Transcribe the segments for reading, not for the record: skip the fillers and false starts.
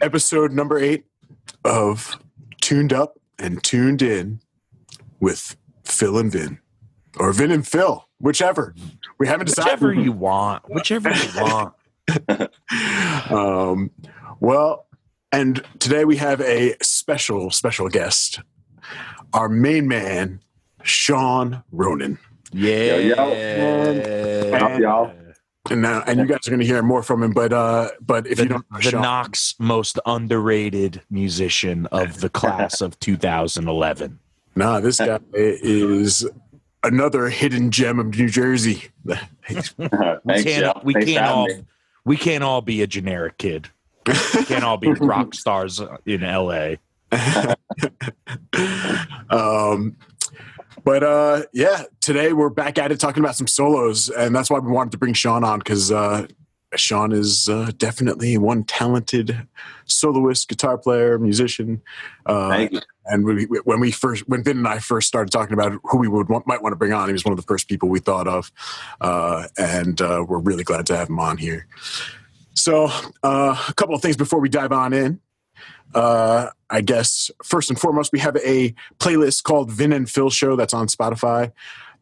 Episode number 8 of Tuned Up and Tuned In with Phil and Vin. Or Vin and Phil, whichever. We haven't decided. Whichever you want. Well, and today we have a special guest. Our main man, Sean Ronan. Yeah. Y'all. And you guys are going to hear more from him, but if you don't know the Sean, Knox most underrated musician of the class of 2011. nah, this guy is another hidden gem of New Jersey. We can't all be a generic kid. We can't all be rock stars in LA. Today we're back at it talking about some solos, and that's why we wanted to bring Sean on, because Sean is definitely one talented soloist, guitar player, musician. Thank you. And when Vin and I first started talking about who we might want to bring on, he was one of the first people we thought of, and we're really glad to have him on here. So a couple of things before we dive on in. I guess first and foremost, we have a playlist called Vin and Phil Show that's on Spotify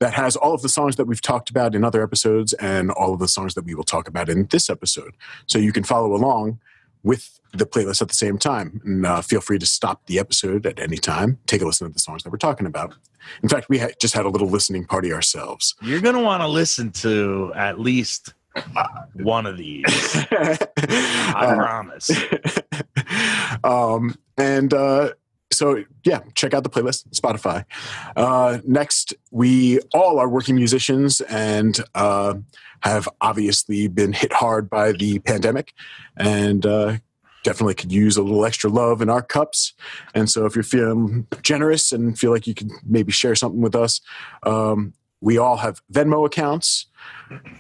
that has all of the songs that we've talked about in other episodes and all of the songs that we will talk about in this episode. So you can follow along with the playlist at the same time. And feel free to stop the episode at any time. Take a listen to the songs that we're talking about. In fact, we just had a little listening party ourselves. You're going to want to listen to at least one of these. I promise. So check out the playlist, Spotify. Next, we all are working musicians and have obviously been hit hard by the pandemic, and definitely could use a little extra love in our cups. And so if you're feeling generous and feel like you can maybe share something with us, we all have Venmo accounts.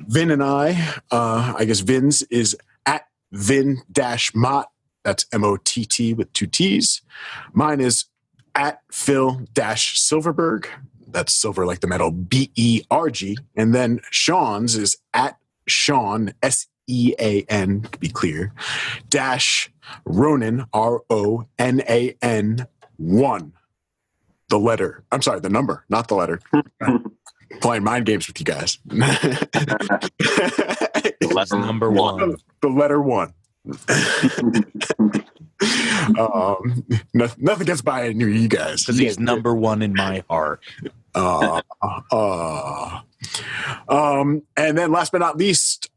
Vin and I guess Vin's is at Vin-Mott. That's M-O-T-T with 2 T's. Mine is at Phil-Silverberg. That's silver like the metal, B-E-R-G. And then Sean's is at Sean, S-E-A-N, to be clear, -Ronan, R-O-N-A-N, 1. The number, not the letter. Playing mind games with you guys. Number 1. The letter 1. Nothing gets by any of you guys because he's number 1 in my heart. And then last but not least,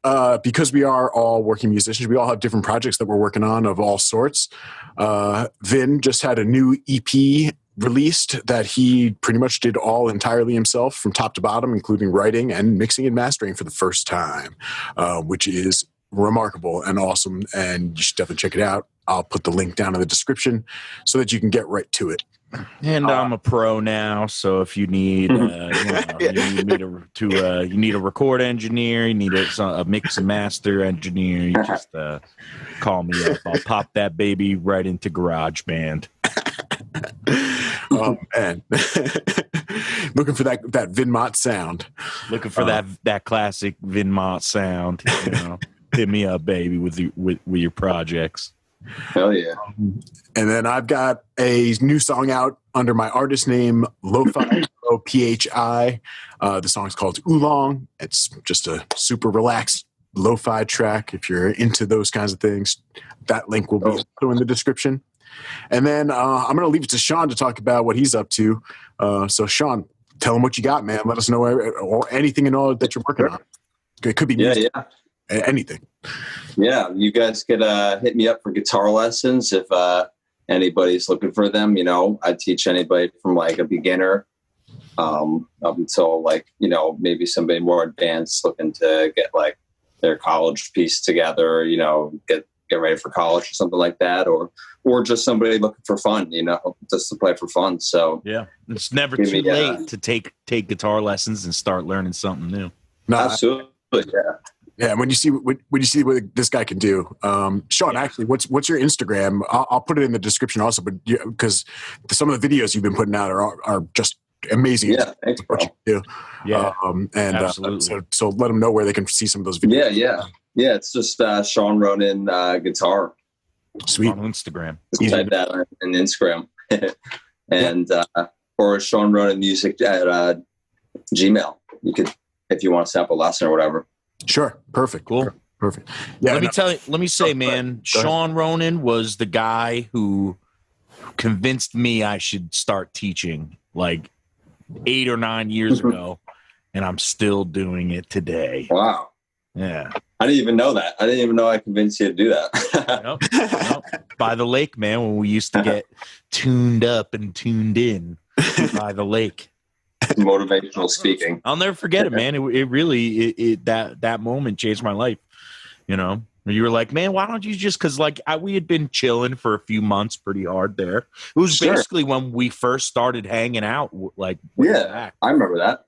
because we are all working musicians, we all have different projects that we're working on of all sorts. Vin just had a new EP released that he pretty much did all entirely himself from top to bottom, including writing and mixing and mastering for the first time, which is remarkable and awesome, and you should definitely check it out. I'll put the link down in the description so that you can get right to it. And I'm a pro now, so if you need, you need a record engineer, you need a mix and master engineer, you just call me up. I'll pop that baby right into GarageBand. And looking for that Vin Mott sound. Looking for that classic Vin Mott sound. You know, hit me up, baby, with your projects. Hell yeah. And then I've got a new song out under my artist name, Lo-Fi, O-P-H-I. The song's called Oolong. It's just a super relaxed lo-fi track. If you're into those kinds of things, that link will be also in the description. And then I'm going to leave it to Sean to talk about what he's up to. So Sean, tell him what you got, man. Let us know or anything and all that you're working on. It could be music. Yeah. Anything. Yeah, you guys could hit me up for guitar lessons if anybody's looking for them. You know, I teach anybody from like a beginner up until like, you know, maybe somebody more advanced looking to get like their college piece together, you know, get ready for college or something like that, or just somebody looking for fun, you know, just to play for fun. So yeah, it's never too late to take guitar lessons and start learning something new. No, absolutely, yeah. Yeah, when you see what this guy can do, Sean. Actually, what's your Instagram? I'll put it in the description also, but because some of the videos you've been putting out are just amazing. Yeah, thanks, bro. Yeah, absolutely. So let them know where they can see some of those videos. Yeah. It's just Sean Ronan guitar. Sweet. on Instagram. Just type that on Instagram. And or Sean Ronan Music at Gmail. You could, if you want to sample a lesson or whatever. Sure. Perfect. Cool. Perfect. Yeah. Let me say, man, Sean Ronan was the guy who convinced me I should start teaching like 8 or 9 years ago, and I'm still doing it today. Wow. Yeah. I didn't even know that. I didn't even know I convinced you to do that. Nope. By the lake, man, when we used to get tuned up and tuned in by the lake. Motivational speaking. I'll never forget it, man. It really that moment changed my life. You know, you were like, man, why don't you just, because like we had been chilling for a few months pretty hard there. It was basically when we first started hanging out. Like, back. I remember that.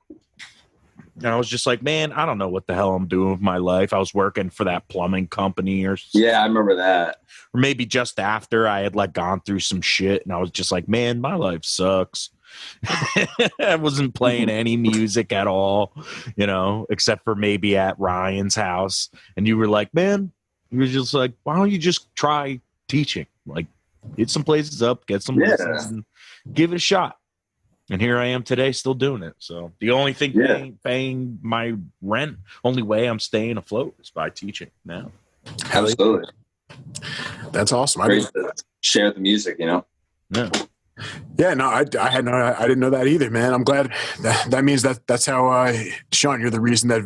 And I was just like, man, I don't know what the hell I'm doing with my life. I was working for that plumbing company or something. Yeah, I remember that. Or maybe just after I had like gone through some shit, and I was just like, man, my life sucks. I wasn't playing any music at all, you know, except for maybe at Ryan's house. And you were like, man, you were just like, why don't you just try teaching? Like, hit some places up, get some lessons, and give it a shot. And here I am today, still doing it. So the only thing paying my rent, only way I'm staying afloat is by teaching now. Absolutely. That's awesome. Great to share the music, you know? Yeah. Yeah, no, I didn't know that either, man. I'm glad that means that's how Sean, you're the reason that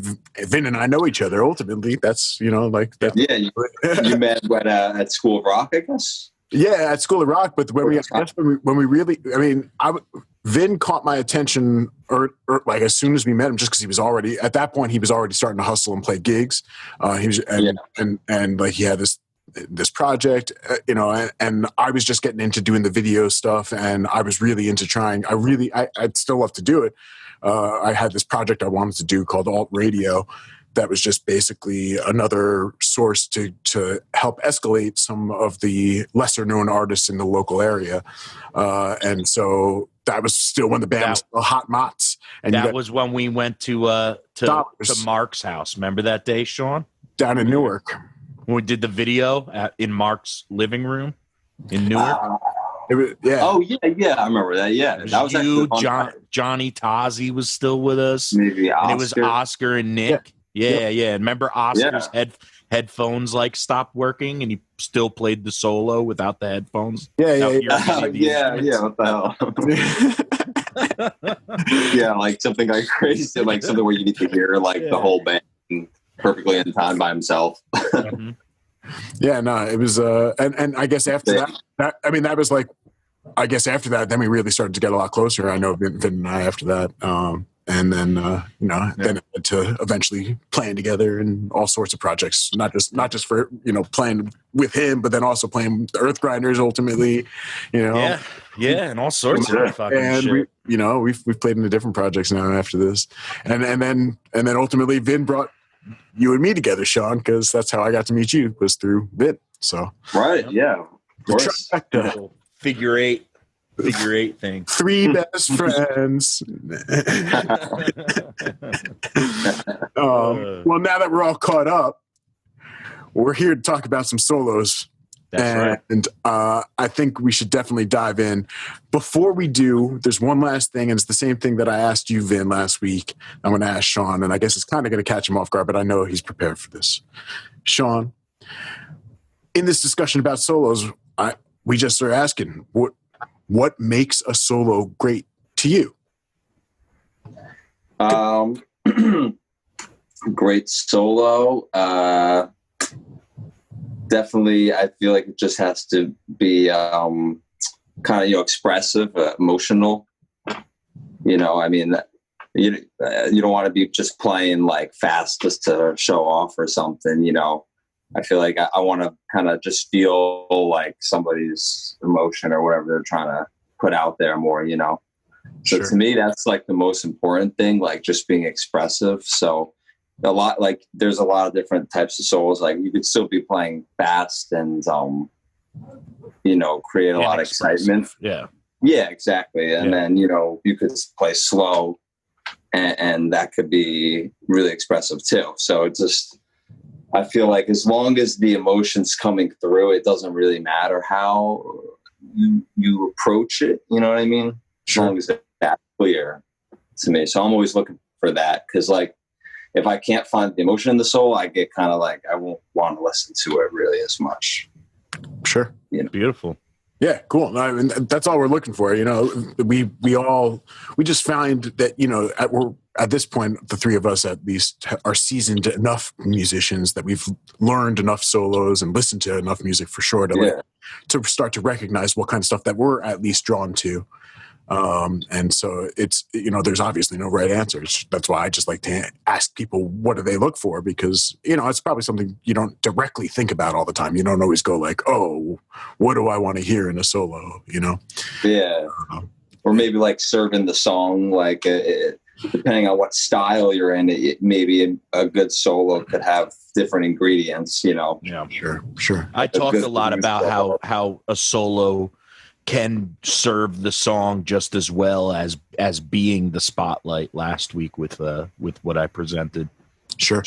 Vin and I know each other. Ultimately, that's, you know, like that. Yeah, you met at School of Rock, I guess. Yeah, at School of Rock, but when we really, I mean, Vin caught my attention, or like as soon as we met him, just because he was already at that point, he was already starting to hustle and play gigs. He was and like he had this project, you know, and I was just getting into doing the video stuff, and I was really into trying. I'd still love to do it. I had this project I wanted to do called Alt Radio. That was just basically another source to help escalate some of the lesser known artists in the local area. And so that was still when the band was still Hot Motts. And that was when we went to Mark's house. Remember that day, Sean? Down in Newark. When we did the video in Mark's living room in Newark. Oh, yeah. I remember that. Yeah. That was you, Johnny Tozzi was still with us. Maybe Oscar. And it was Oscar and Nick. Yeah. Remember Oscar's headphones like stopped working, and he still played the solo without the headphones? Yeah. What the hell? Yeah, like something like crazy, like something where you need to hear like the whole band perfectly in time by himself. Mm-hmm. Yeah, no, it was and I guess after that was like, I guess after that, then we really started to get a lot closer. I know Vin and I after that. And then, then to eventually playing together and all sorts of projects, not just for, you know, playing with him, but then also playing the Earth Grinders ultimately, you know. Yeah, and all sorts of fucking shit. We've played into different projects now after this. And then ultimately Vin brought you and me together, Sean, because that's how I got to meet you, was through Vin. So yeah. Of course. Figure eight thing. 3 best friends. Well, now that we're all caught up, we're here to talk about some solos. That's right. I think we should definitely dive in. Before we do, there's one last thing, and it's the same thing that I asked you, Vin, last week. I'm going to ask Sean, and I guess it's kind of going to catch him off guard, but I know he's prepared for this. Sean, in this discussion about solos, we just are asking, what makes a solo great to you? Great solo. Definitely, I feel like it just has to be kind of, expressive, emotional. You know, I mean, you don't want to be just playing like fast just to show off or something, you know. I feel like I want to kind of just feel like somebody's emotion or whatever they're trying to put out there more, you know. So to me, that's like the most important thing, like just being expressive. So there's a lot of different types of solos. Like you could still be playing fast and, create a lot of excitement. Yeah. Yeah, exactly. And then, you could play slow and that could be really expressive too. So it's just, I feel like as long as the emotion's coming through, it doesn't really matter how you approach it. You know what I mean? As long as that's clear to me. So I'm always looking for that, because like if I can't find the emotion in the soul, I get kind of like I won't want to listen to it really as much. Sure. You know? Beautiful. Yeah, cool. I mean, that's all we're looking for. You know, we just find that, you know, at this point, the three of us at least are seasoned enough musicians that we've learned enough solos and listened to enough music for sure to start to recognize what kind of stuff that we're at least drawn to. And so it's, you know, there's obviously no right answers. That's why I just like to ask people, what do they look for? Because, you know, it's probably something you don't directly think about all the time. You don't always go like, oh, what do I want to hear in a solo, you know? Yeah. Or maybe like serving the song, like depending on what style you're in, maybe a good solo could have different ingredients, you know? Yeah, sure. I talked a lot about how a solo can serve the song just as well as being the spotlight last week with what I presented. Sure.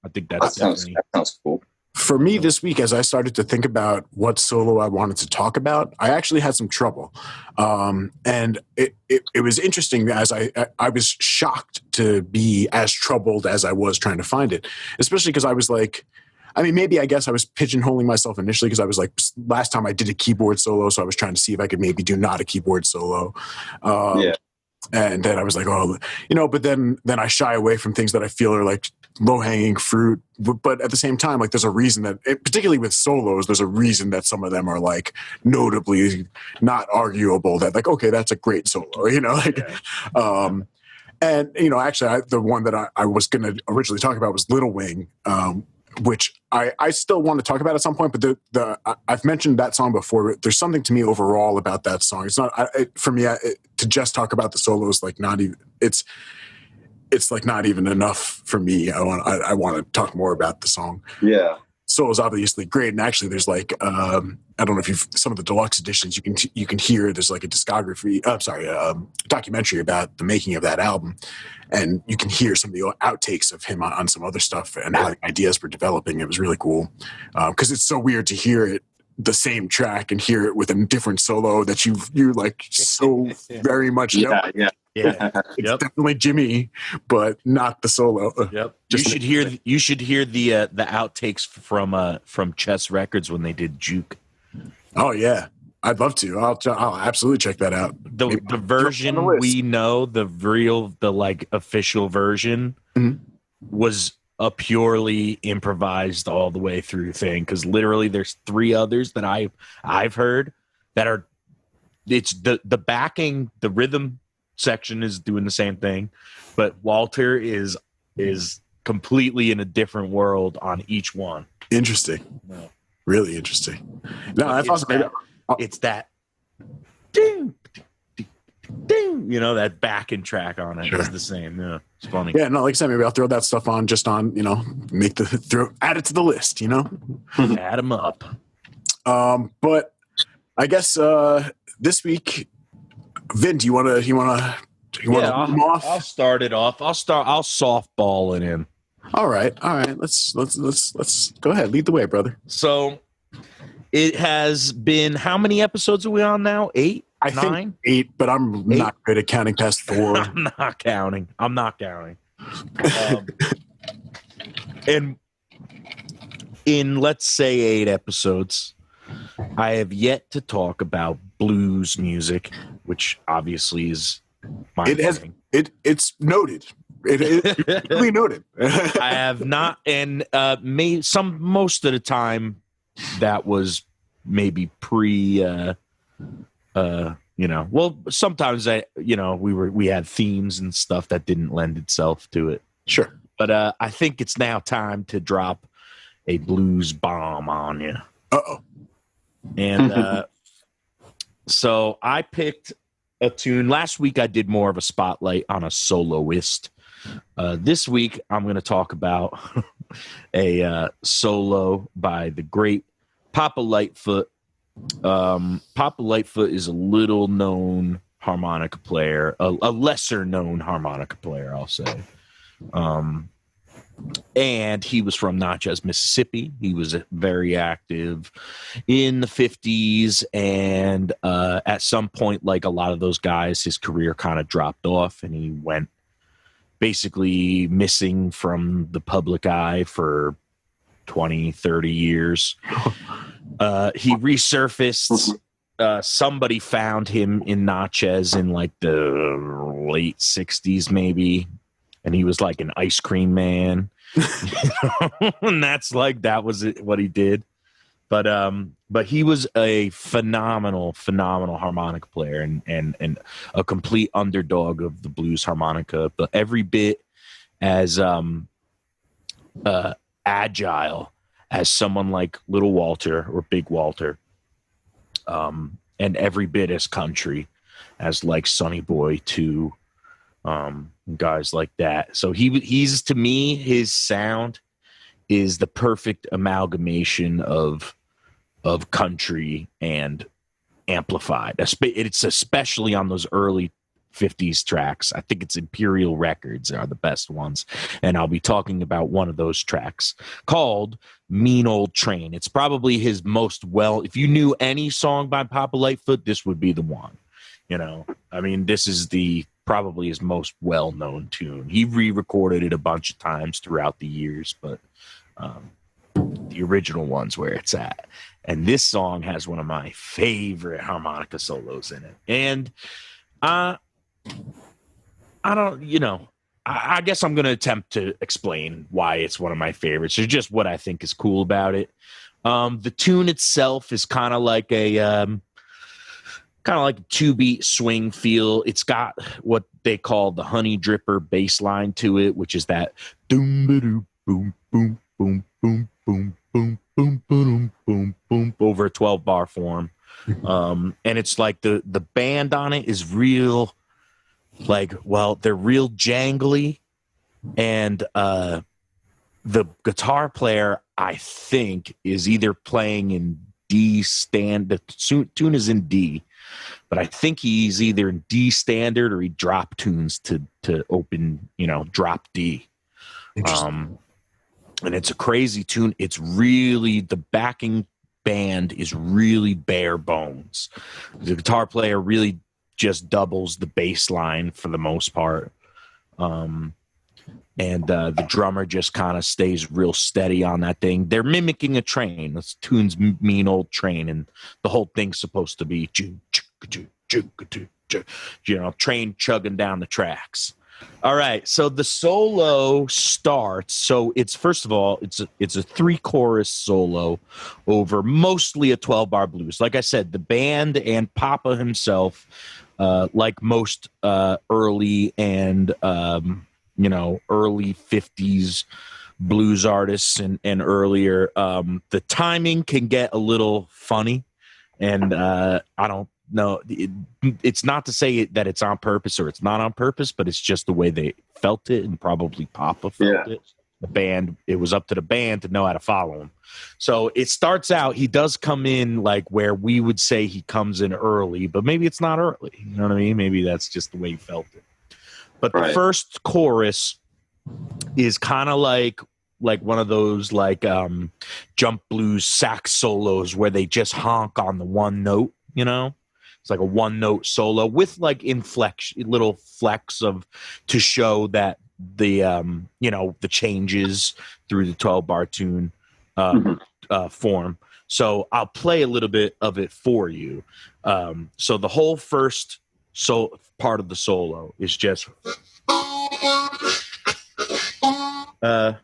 I think that sounds cool. For me this week, as I started to think about what solo I wanted to talk about, I actually had some trouble. And it was interesting as I was shocked to be as troubled as I was trying to find it, especially because I was like, I mean, maybe I guess I was pigeonholing myself initially because I was like, last time I did a keyboard solo, so I was trying to see if I could maybe do not a keyboard solo. And then I was like, oh, you know, but then I shy away from things that I feel are like low-hanging fruit. But at the same time, like there's a reason that, particularly with solos, there's a reason that some of them are like notably not arguable, that like, okay, that's a great solo, you know, like, and, you know, actually the one that I was going to originally talk about was Little Wing, which I still want to talk about at some point, but I've mentioned that song before. There's something to me overall about that song. It's not for me to just talk about the solos, like not even it's like not even enough for me. I want to talk more about the song. Yeah. Solo's obviously great, and actually there's like I don't know if you've some of the deluxe editions you can hear there's like a documentary about the making of that album, and you can hear some of the outtakes of him on some other stuff and how the ideas were developing. It was really cool because it's so weird to hear it the same track and hear it with a different solo that you like so very much know. Yeah. It's definitely Jimmy, but not the solo. Yep. You should hear the outtakes from Chess Records when they did Juke. Oh yeah, I'd love to. I'll absolutely check that out. The version we know, the like official version, was a purely improvised all the way through thing. Because literally, there's 3 others that I've heard that are. It's the backing, the rhythm section is doing the same thing, but Walter is completely in a different world on each one. Interesting. No. Really interesting. No, that's awesome. It's that ding, ding, you know, that backing track on it is the same. Yeah, it's funny. Yeah, no, like I said, maybe I'll throw that stuff on just on, you know, add it to the list, you know? Add them up. But I guess this week, Vin, do you want to off? I'll start it off. I'll softball it in. All right. Let's go ahead. Lead the way, brother. So it has been, how many episodes are we on now? 8? I 9? think 8, but I'm not good at counting past 4. I'm not counting. And in, let's say, 8 episodes, I have yet to talk about blues music, which obviously is my thing. It's noted. It's really noted. I have not, and most of the time that was maybe pre well, sometimes we had themes and stuff that didn't lend itself to it. Sure. But I think it's now time to drop a blues bomb on you. Uh-oh. And so I picked a tune. Last week I did more of a spotlight on a soloist. This week I'm going to talk about a solo by the great Papa Lightfoot. Papa Lightfoot is a little known harmonica player, a lesser known harmonica player, I'll say. And he was from Natchez, Mississippi. He was very active in the 50s. And at some point, like a lot of those guys, his career kind of dropped off and he went basically missing from the public eye for 20, 30 years. He resurfaced. Somebody found him in Natchez in like the late 60s, maybe. And he was like an ice cream man. And that was it, what he did. But he was a phenomenal harmonica player and a complete underdog of the blues harmonica, but every bit as agile as someone like Little Walter or Big Walter, and every bit as country as like Sonny Boy too. Guys like that. So he's to me, his sound is the perfect amalgamation of country and amplified. It's especially on those early 50s tracks. I think it's Imperial Records are the best ones. And I'll be talking about one of those tracks called Mean Old Train. It's probably his most if you knew any song by Papa Lightfoot, this would be the one. I mean, this is probably his most well-known tune. He re-recorded it a bunch of times throughout the years, but the original one's where it's at. And this song has one of my favorite harmonica solos in it. And I don't, I guess I'm going to attempt to explain why it's one of my favorites. It's just what I think is cool about it. The tune itself is kind of like a 2-beat swing feel. It's got what they call the honey dripper bass line to it, which is that doom boom boom boom boom boom boom boom boom boom boom over a 12-bar form. And it's like the band on it is real, they're real jangly, and the guitar player, I think, is either playing in D stand. The tune is in D, but I think he's either in D standard or he dropped tunes to open, drop D. And it's a crazy tune. It's really, the backing band is really bare bones. The guitar player really just doubles the bass line for the most part. And the drummer just kind of stays real steady on that thing. They're mimicking a train. This tune's Mean Old Train, and the whole thing's supposed to be train chugging down the tracks. All right, so the solo starts. So it's, first of all, it's a 3-chorus solo over mostly a 12-bar blues. Like I said, the band and Papa himself, like most early and early 50s blues artists and earlier, the timing can get a little funny, and I don't know. It's not to say that it's on purpose or it's not on purpose, but it's just the way they felt it, and probably Papa felt it. The band, it was up to the band to know how to follow him. So it starts out, he does come in like where we would say he comes in early, but maybe it's not early. You know what I mean? Maybe that's just the way he felt it. But the first chorus is kind of like one of those jump blues sax solos where they just honk on the one note, It's like a one note solo with like inflection, little flecks to show that the the changes through the 12-bar tune form. So I'll play a little bit of it for you. So the whole first part of the solo is just no.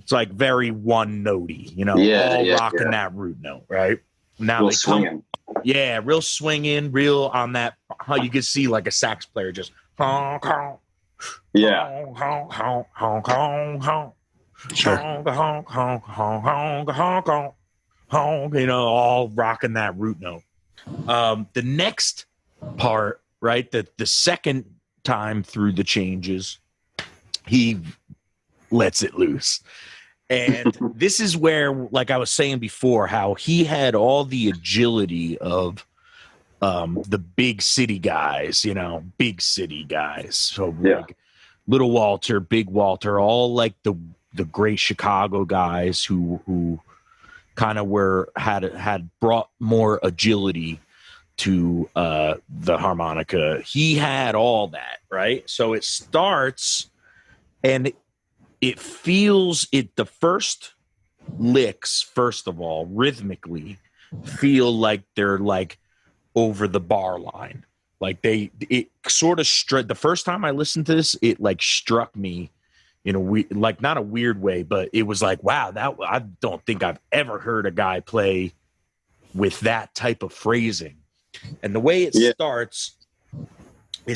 It's like very one notey, rocking that root note, right? Now real they swinging. Real swinging, real on that. How you can see like a sax player just all rocking that root note. The next part, right? The second time through the changes, he lets it loose. And this is where, like I was saying before, how he had all the agility of the big city guys, big city guys. So like Little Walter, Big Walter, all like the great Chicago guys who kind of had brought more agility to the harmonica. He had all that, right? So it starts and it feels the first licks, first of all, rhythmically feel like they're like over the bar line. Like it sort of the first time I listened to this, it like struck me in like not a weird way, but it was like, wow, I don't think I've ever heard a guy play with that type of phrasing. And the way it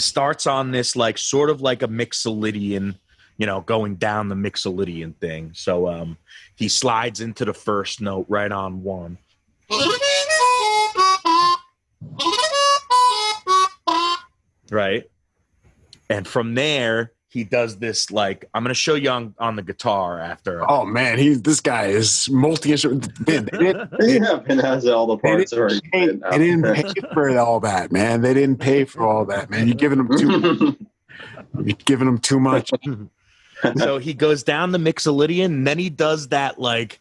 starts on this like sort of like a Mixolydian, going down the Mixolydian thing. So he slides into the first note right on one. Right. And from there, he does this like, I'm going to show you on the guitar after. Oh man, this guy is multi-instrument. Ben has all the parts already. They didn't pay for all that, man. They didn't pay for all that, man. You're giving them too much. You're giving them too much. So he goes down the Mixolydian, and then he does that like,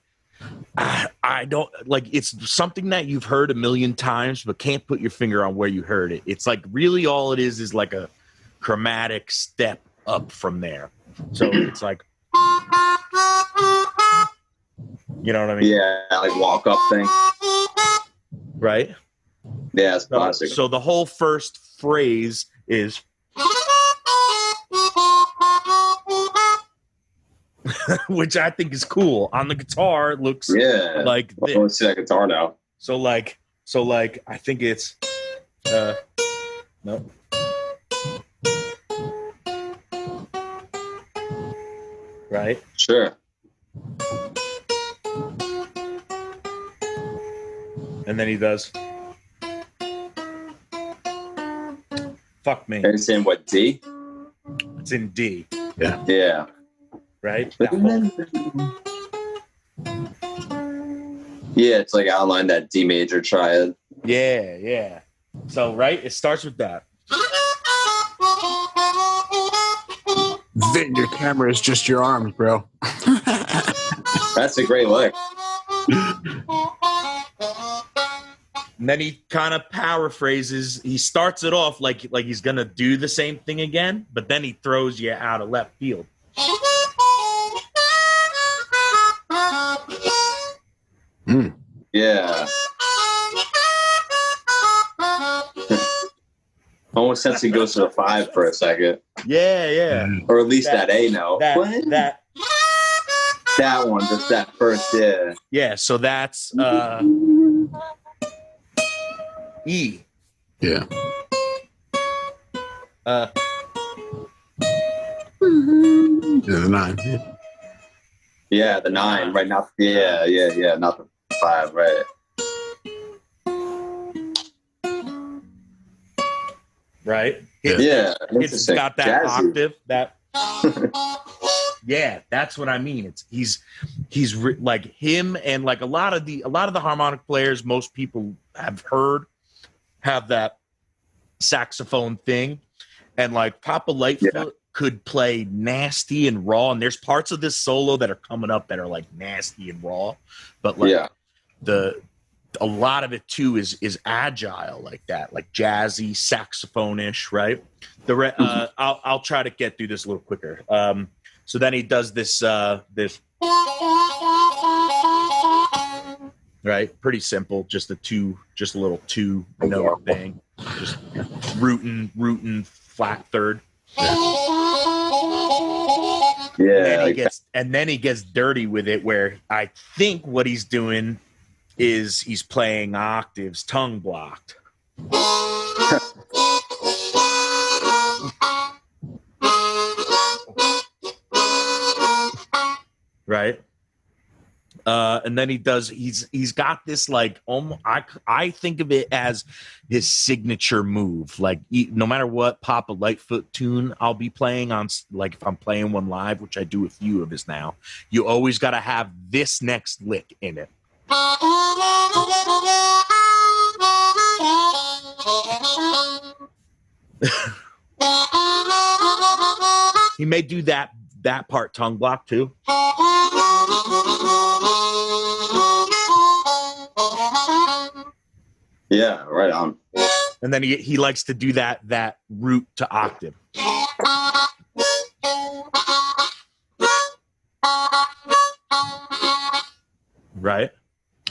I don't like, it's something that you've heard a million times, but can't put your finger on where you heard it. It's like really all it is like a chromatic step up from there. So it's like, you know what I mean? Yeah, like walk up thing. Right? Yeah, it's classic. So the whole first phrase is which I think is cool. On the guitar, it looks like this. Let's see that guitar now. So like I think it's no. Right? Sure. And then he does. Fuck me. Are you saying what, D? It's in D. Yeah. Yeah. Right? Yeah, it's like outline that D major triad. Yeah. So, right? It starts with that. Then your camera is just your arms, bro. That's a great lick. And then he kind of paraphrases. He starts it off like he's going to do the same thing again, but then he throws you out of left field. Yeah. Almost since he goes to the 5 for a second. Yeah. Or at least that A note. That one, just that first, yeah. Yeah, so that's E. Yeah. The 9. Yeah, the 9, right now. Yeah, not the 5, right. Right? Yeah. It's got that jazzy octave, that yeah, that's what I mean. He's like him, and like a lot of the harmonic players most people have heard have that saxophone thing, and like Papa Lightfoot could play nasty and raw, and there's parts of this solo that are coming up that are like nasty and raw, but like a lot of it too is agile like that, like jazzy saxophone-ish, right? I'll try to get through this a little quicker. So then he does this right, pretty simple, just a little 2 note thing, just rootin' flat third. Yeah. And then he gets dirty with it, where I think what he's doing is he's playing octaves tongue blocked. Right? And then he's got this like almost, I think of it as his signature move. Like no matter what Papa Lightfoot tune I'll be playing on, like if I'm playing one live, which I do a few of his now, you always got to have this next lick in it. He may do that part tongue block too. Yeah, right on. And then he likes to do that root to octave. Right?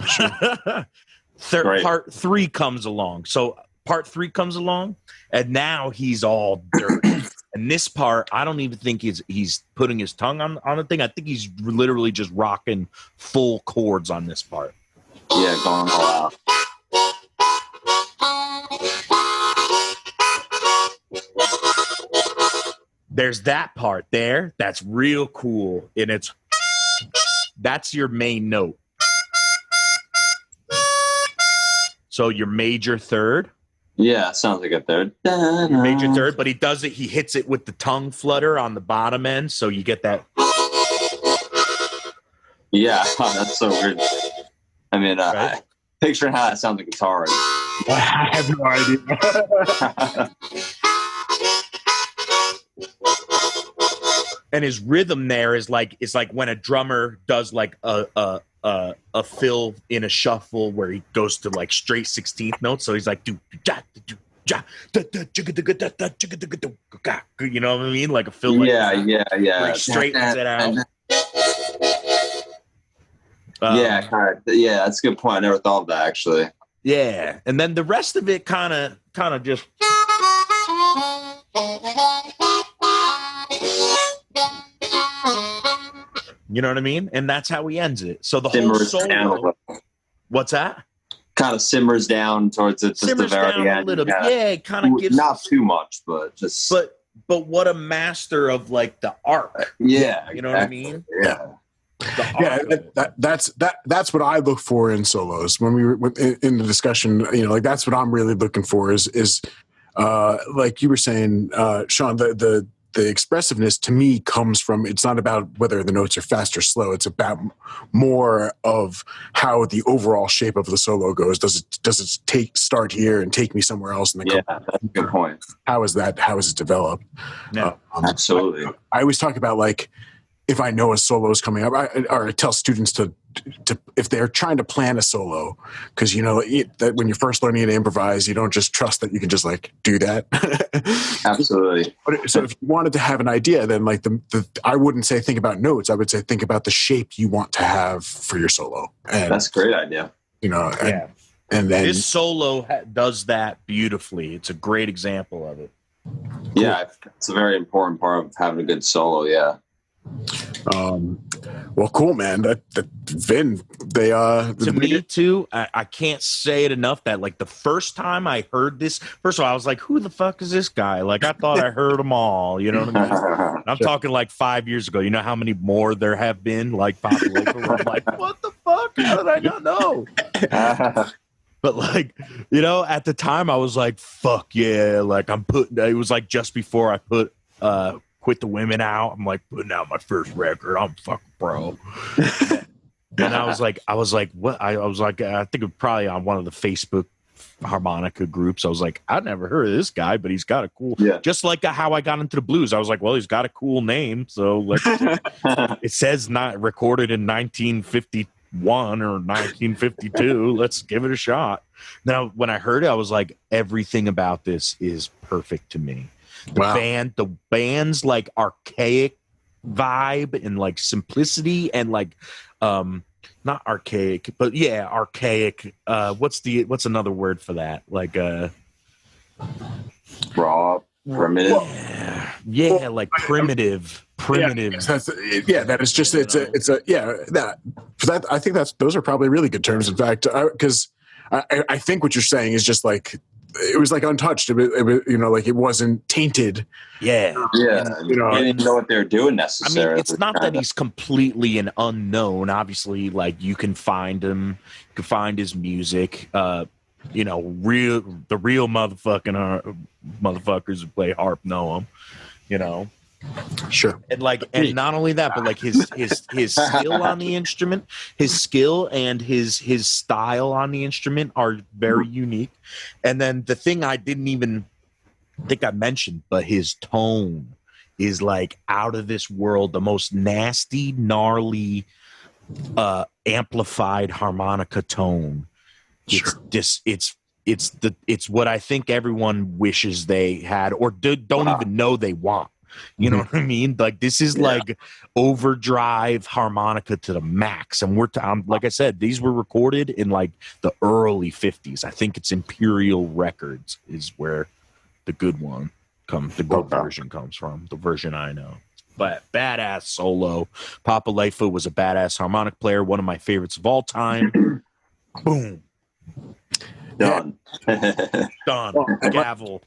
Sure. Right. Part 3 comes along. So part 3 comes along, and now he's all dirty. And this part, I don't even think he's putting his tongue on the thing. I think he's literally just rocking full chords on this part. Yeah, going all out. There's that part there. That's real cool. And that's your main note. So your major third. Yeah, sounds like a third. Major third, but he hits it with the tongue flutter on the bottom end, so you get that. Yeah, that's so weird. I mean, right? Picturing how that sounds like guitar. I have no idea. And his rhythm there is like when a drummer does like a fill in a shuffle where he goes to like straight 16th notes. So he's like you know what I mean? Like a fill. Like yeah. Where he straightens it out. Yeah, that's a good point. I never thought of that actually. Yeah, and then the rest of it kind of just. You know what I mean? And that's how he ends it. So the whole solo. What's that? Kind of simmers down towards it. Simmers down a little bit. Yeah, it kind of gives. Not too much, but just. But what a master of like the arc. Yeah. You know what I mean? Yeah. That's what I look for in solos. When we were in the discussion, you know, like that's what I'm really looking for is like you were saying, Sean, the expressiveness to me comes from, it's not about whether the notes are fast or slow. It's about more of how the overall shape of the solo goes. Does it start here and take me somewhere else? And then that's a good point. How is it developed? Yeah, absolutely. I always talk about like, if I know a solo is coming up, I tell students to if they're trying to plan a solo, because you know that when you're first learning to improvise, you don't just trust that you can just like do that. Absolutely. So if you wanted to have an idea, then like I wouldn't say think about notes. I would say think about the shape you want to have for your solo. And that's a great idea. You know, yeah. And then this solo does that beautifully. It's a great example of it. Yeah, it's a very important part of having a good solo. Yeah. Well, cool, man. That Vin, they to me too. I can't say it enough that like the first time I heard this, first of all, I was like, "Who the fuck is this guy?" Like I thought I heard them all. You know what I mean? I'm talking like 5 years ago. You know how many more there have been? Like popular. I'm like, what the fuck? How did I not know? But like, you know, at the time I was like, "Fuck yeah!" Like it was like just before I put Quit the Women out. I'm like putting out my first record. I'm fucking pro. And I was like, what? I was like, I think it was probably on one of the Facebook harmonica groups. I was like, I'd never heard of this guy, but he's got a cool, just like how I got into the blues. I was like, well, he's got a cool name. So it says not recorded in 1951 or 1952. Let's give it a shot. Now, when I heard it, I was like, everything about this is perfect to me. The band's like archaic vibe and like simplicity and like not archaic, but yeah, archaic. What's another word for that? Like raw, primitive. Yeah, like primitive. That is just I think those are probably really good terms. In fact, because I think what you're saying is just like it was like untouched. It was, you know, like it wasn't tainted. Yeah. You know, I didn't know what they were doing necessarily. I mean, it's not that he's completely an unknown. Obviously, like you can find him, you can find his music. You know, the real motherfuckers who play harp know him. You know, sure. And like, and not only that, but like his skill on the instrument, his skill and his style on the instrument are very unique. And then the thing I didn't even think I mentioned, but his tone is like out of this world, the most nasty, gnarly, amplified harmonica tone. It's just it's what I think everyone wishes they had or don't even know they want. You know what I mean? Like this is like overdrive harmonica to the max. And like I said, these were recorded in like the early 50s. I think it's Imperial Records is where the good one the good version comes from, the version I know. But badass solo. Papa Lightfoot was a badass harmonic player, one of my favorites of all time. Boom. Done. Done. Gavel.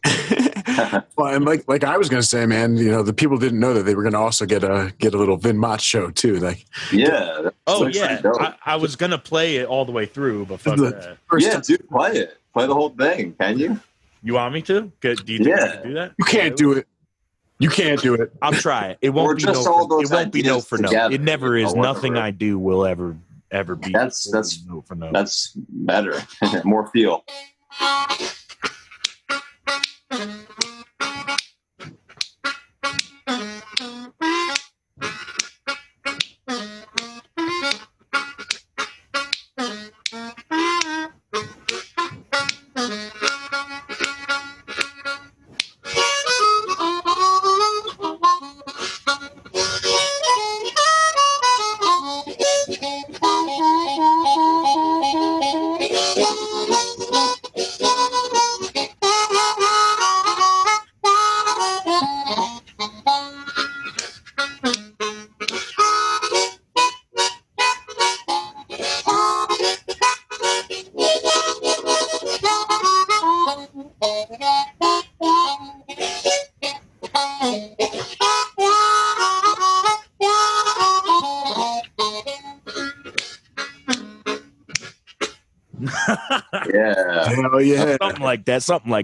Well, and like I was gonna say, man, you know, the people didn't know that they were gonna also get a little Vin Mott show too. Like, yeah. Oh yeah, I was gonna play it all the way through, but fuck that. Dude, play it. Play the whole thing. Can you? You want me to? Do you think you can do that? You can't do it. You can't do it. I'll try it. It won't be no for no. It never is. Nothing I do will ever be. That's no for no. That's better. More feel. Yeah. Hell yeah. Something like that. Something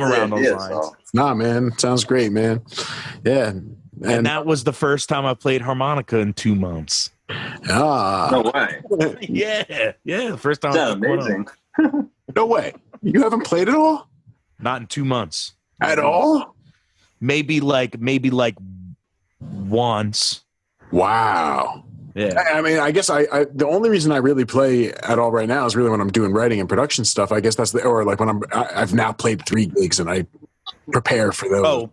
around those lines. Nah, man. Sounds great, man. Yeah. And that was the first time I played harmonica in 2 months. No way. Yeah. The first time. That's amazing. No way. You haven't played it all? Not in 2 months. At all? Maybe like once. Wow. Yeah. I mean, I guess I the only reason I really play at all right now is really when I'm doing writing and production stuff. I guess that's or like when I've now played 3 gigs and I prepare for those. Oh,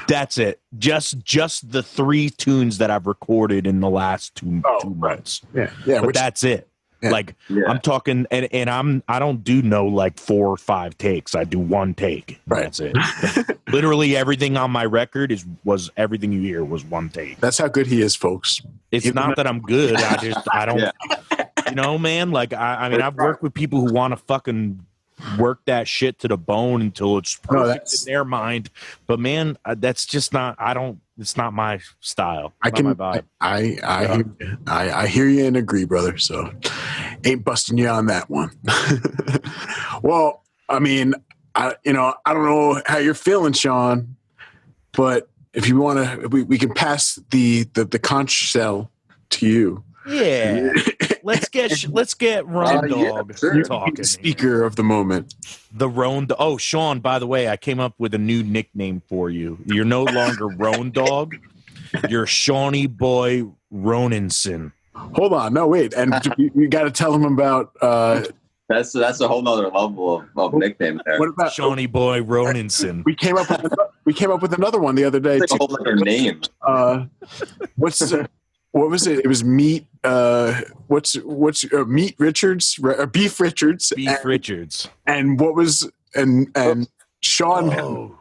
that's it. Just the 3 tunes that I've recorded in the last 2 months. Yeah. But that's it. Yeah. Like I'm talking, and I don't do like 4 or 5 takes. I do 1 take. Right. That's it. Literally everything on my record was everything you hear was 1 take. That's how good he is, folks. It's not that I'm good. I don't, you know, man. Like I mean, I've worked with people who want to fucking work that shit to the bone until it's perfect in their mind. But man, that's just not. It's not my style. I hear you and agree, brother. So ain't busting you on that one. Well, I mean, I don't know how you're feeling, Sean, but if you want to, we can pass the conch shell to you. Yeah. Let's get Roan Dog talking. Speaker of the moment. The Roan. Oh, Sean, by the way, I came up with a new nickname for you. You're no longer Roan Dog. You're Shawnee Boy Roninson. Hold on. No, wait. And you got to tell him about... That's a whole nother level of nickname there. What about Shawnee Boy Roninson? We came up with another one the other day. It's a whole other name. What was it? It was Meat. What's Meat Richards? Beef Richards. Beef Richards. And what was and Sean? Oh.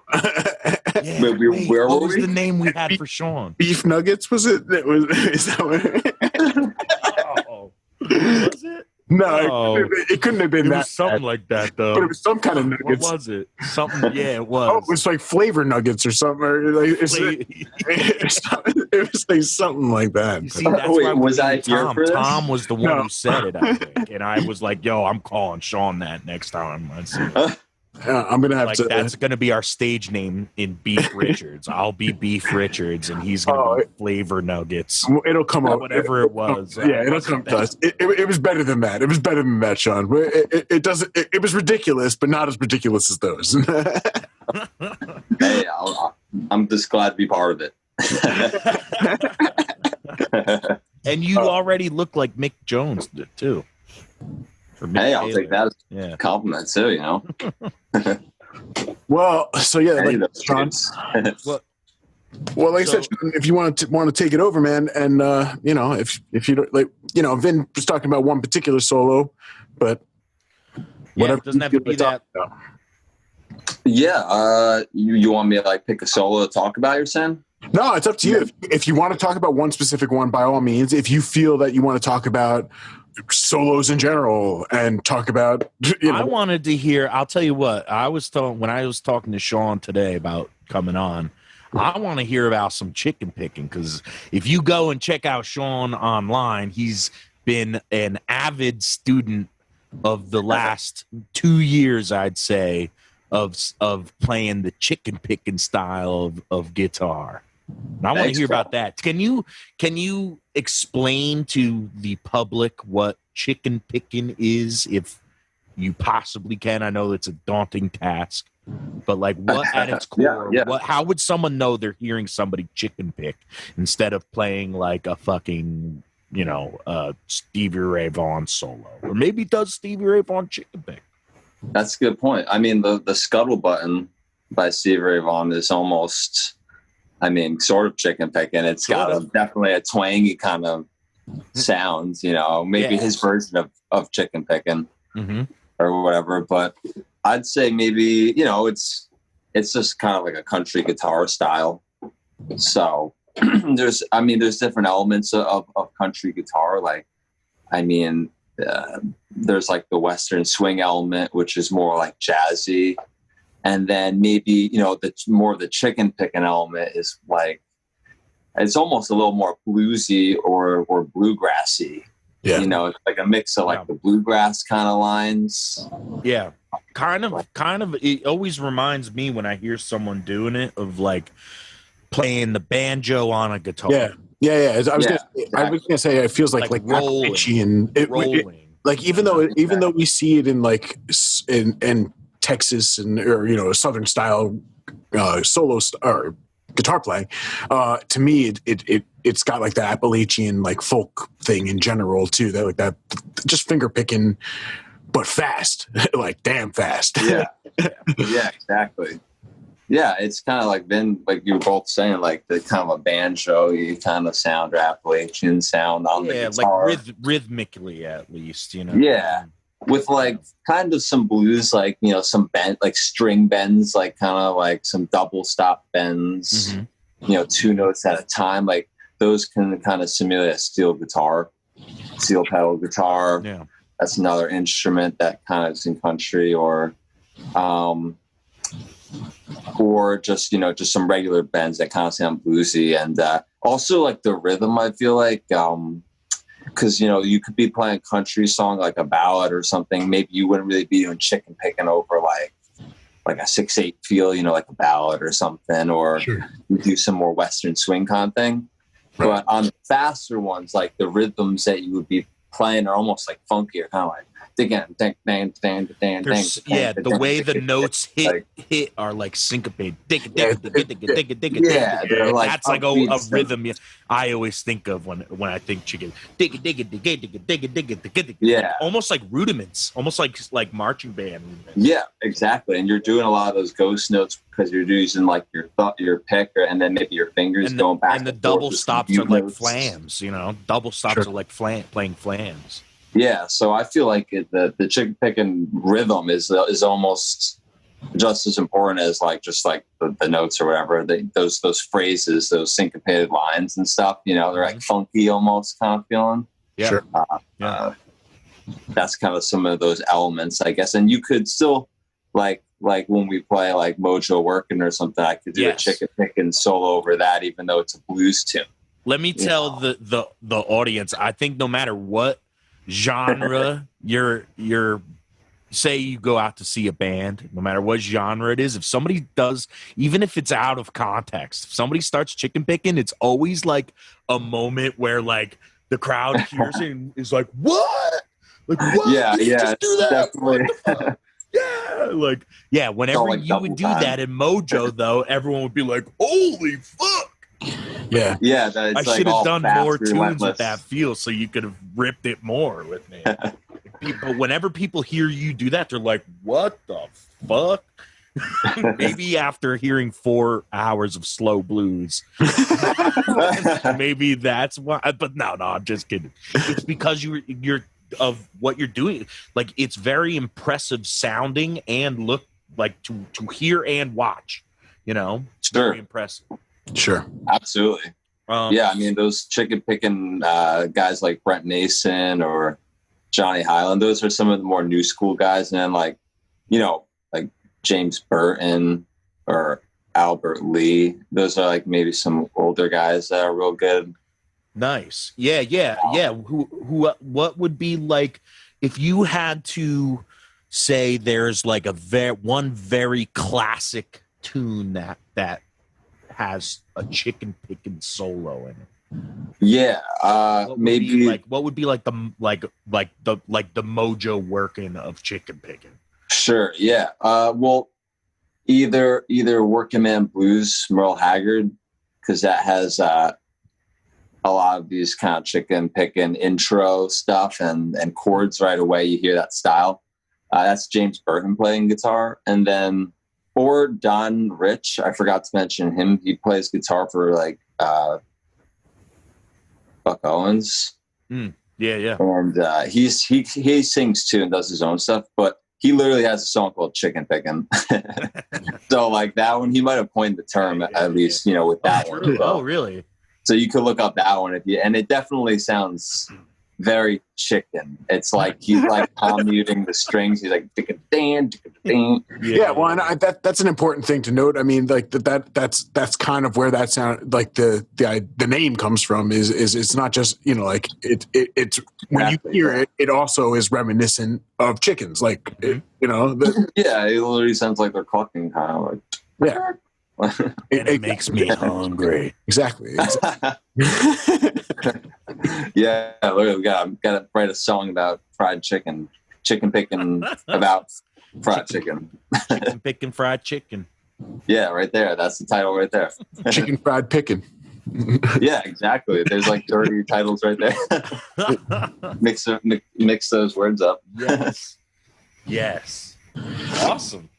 Yeah, what was the name we had for Sean? Beef Nuggets? Was it? That was. Is that what? Oh. Was it? No, No. it couldn't have been It that. was something like that, though. But it was some kind of What nuggets. was it? Something, yeah, it was. Oh, it was like flavor nuggets or something. Or like, it was like something like that. You see, that's Wait, why was I here Tom. for this? Tom was the one No. who said it, I think. And I was like, yo, I'm calling Sean that next time I see him. I'm gonna have Like, to. that's going to be our stage name in Beef Richards. I'll be Beef Richards, and he's going to be Flavor Nuggets. It'll come up. Whatever it was. Yeah, it'll come to us. It was better than that. It was better than that, Sean. It doesn't. It was ridiculous, but not as ridiculous as those. Hey, I'm just glad to be part of it. And you already look like Mick Jones did, too. Hey, I'll take that as Yeah. a compliment too, you know. Well, so yeah, Hey, like those Sean. kids. Well, like I said, if you want to take it over, man, and you know, if you don't like, you know, Vin was talking about one particular solo, but whatever. It doesn't have to be that. Yeah, you want me to like pick a solo to talk about? You're saying? No, it's up to you. If you want to talk about one specific one, by all means. If you feel that you want to talk about solos in general and talk about, you know, I wanted to hear. I'll tell you what. When I was talking to Sean today about coming on. I want to hear about some chicken picking, because if you go and check out Sean online, he's been an avid student of the last 2 years, I'd say, of playing the chicken picking style of guitar. And I want to hear about that. Can you explain to the public what chicken picking is, if you possibly can? I know it's a daunting task, but like, what at its core, how would someone know they're hearing somebody chicken pick instead of playing like a fucking, you know, Stevie Ray Vaughan solo? Or maybe does Stevie Ray Vaughan chicken pick? That's a good point. I mean, the Scuttle Button by Stevie Ray Vaughan is almost, I mean, sort of chicken picking. It's got definitely a twangy kind of sound, you know, maybe his version of chicken picking or whatever. But I'd say maybe, you know, it's just kind of like a country guitar style. So there's different elements of country guitar. Like, I mean, there's like the Western swing element, which is more like jazzy. And then maybe, you know, the chicken picking element is like, it's almost a little more bluesy or bluegrassy. Yeah. You know, it's like a mix of like the bluegrass kind of lines. Yeah. Kind of, it always reminds me when I hear someone doing it of like playing the banjo on a guitar. Yeah. I was gonna say it feels like rolling. Like even though we see it in like in Texas and, or, you know, Southern style solo or guitar playing, to me it's got like the Appalachian like folk thing in general too. That like that just finger picking, but fast, like damn fast. Yeah, exactly. Yeah, it's kind of like like you were both saying, like the kind of a banjo kind of sound or Appalachian sound on the guitar. Like rhythmically at least, you know. Yeah, with like kind of some blues, like, you know, some bend, like string bends, like kind of like some double stop bends, you know, 2 notes at a time. Like those can kind of simulate a steel pedal guitar. Yeah, that's another instrument that kind of is in country, or just, you know, just some regular bends that kind of sound bluesy. And also like the rhythm, I feel like, because, you know, you could be playing a country song like a ballad or something. Maybe you wouldn't really be doing chicken picking over like a 6/8 feel, you know, like a ballad or something, or you do some more Western swing kind of thing. Right. But on the faster ones, like the rhythms that you would be playing are almost like funkier, kind of like the way the notes hit are like syncopated. Yeah, they're like, that's like a rhythm. I always think of when I think chicken. Yeah, almost like rudiments, almost like marching band rudiments. Yeah, exactly. And you're doing a lot of those ghost notes because you're using like your pick, and then maybe your fingers going back. And the double stops are like flams. You know, double stops are like playing flams. Yeah, so I feel like the chicken picking rhythm is almost just as important as like just like the notes or whatever. Those phrases, those syncopated lines and stuff. You know, they're like funky almost kind of feeling. Yeah, that's kind of some of those elements, I guess. And you could still like when we play like Mojo Working or something, I could do a chicken picking solo over that, even though it's a blues tune. Let me tell the audience, I think no matter what genre you're say you go out to see a band, no matter what genre it is, if somebody does, even if it's out of context, if somebody starts chicken picking, it's always like a moment where like the crowd hears it and is like, what? Like, what? Yeah, Did you yeah, just do that? definitely. What the fuck? Yeah, like, yeah, whenever like you would do that in Mojo, though, everyone would be like, holy fuck. Yeah. Yeah, I should have done more tunes with that feel so you could have ripped it more with me. People, whenever people hear you do that, they're like, what the fuck? Maybe after hearing 4 hours of slow blues. Maybe that's why. But no, I'm just kidding. It's because you're of what you're doing. Like, it's very impressive sounding and look like to hear and watch. You know, it's very impressive. Sure, absolutely. Yeah, I mean those chicken picking guys like Brent Nason or Johnny Highland. Those are some of the more new school guys, and then like James Burton or Albert Lee. Those are like maybe some older guys that are real good. Nice. Yeah. What would be like if you had to say there's like one very classic tune that has a chicken picking solo in it? Yeah, maybe what would be like the Mojo Working of chicken picking? Sure. Yeah. Well, either Working Man Blues, Merle Haggard, because that has a lot of these kind of chicken picking intro stuff and chords right away. You hear that style. That's James Burton playing guitar, and then or Don Rich. I forgot to mention him. He plays guitar for like Buck Owens. Yeah. And he sings too and does his own stuff, but he literally has a song called Chicken Pickin'. So like that one, he might have coined the term at least, with that one. Oh, really? So you could look up that one and it definitely sounds very chicken. It's like he's like muting the strings. He's like chicken. Yeah, well, and that's an important thing to note. I mean, like that's kind of where that sound, like the name comes from. Is it's not just like it's when you hear it, it also is reminiscent of chickens. Like yeah, it literally sounds like they're clucking, kind of like yeah. It makes me hungry. Exactly. Yeah, literally, gotta write a song about fried chicken picking about fried chicken. Chicken picking fried chicken. Yeah, right there. That's the title right there. Chicken fried picking. Yeah, exactly. There's like 30 titles right there. Mix those words up. Yes. Awesome.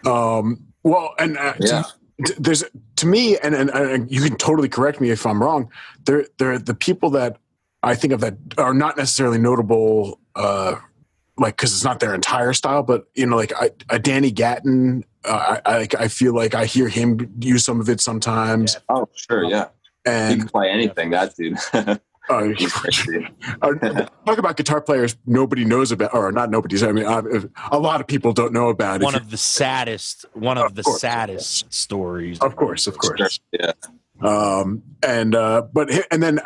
Well, and there's to me, and you can totally correct me if I'm wrong. They're the people that I think of that are not necessarily notable, like because it's not their entire style, but like Danny Gatton. I feel like I hear him use some of it sometimes. Yeah. Oh, sure, yeah. And he can play anything, that dude. Talk about guitar players nobody knows about, or not nobody's. I mean, a lot of people don't know about. One of the saddest stories. Of course. Sure, yeah. And then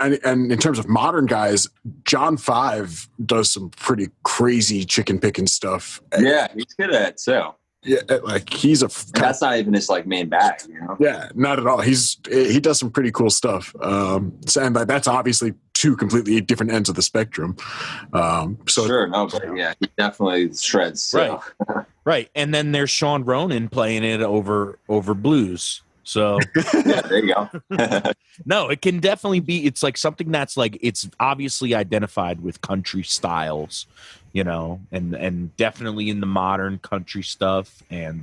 in terms of modern guys, John Five does some pretty crazy chicken picking stuff. Yeah, he's good at it too. Yeah, like he's that's not even his like main bag, Yeah, not at all. He does some pretty cool stuff. And that's obviously two completely different ends of the spectrum. Sure, no, but yeah, he definitely shreds. So. Right. And then there's Sean Ronan playing it over blues. So yeah, there you go. No, it can definitely be. It's like something that's like it's obviously identified with country styles. And definitely in the modern country stuff, and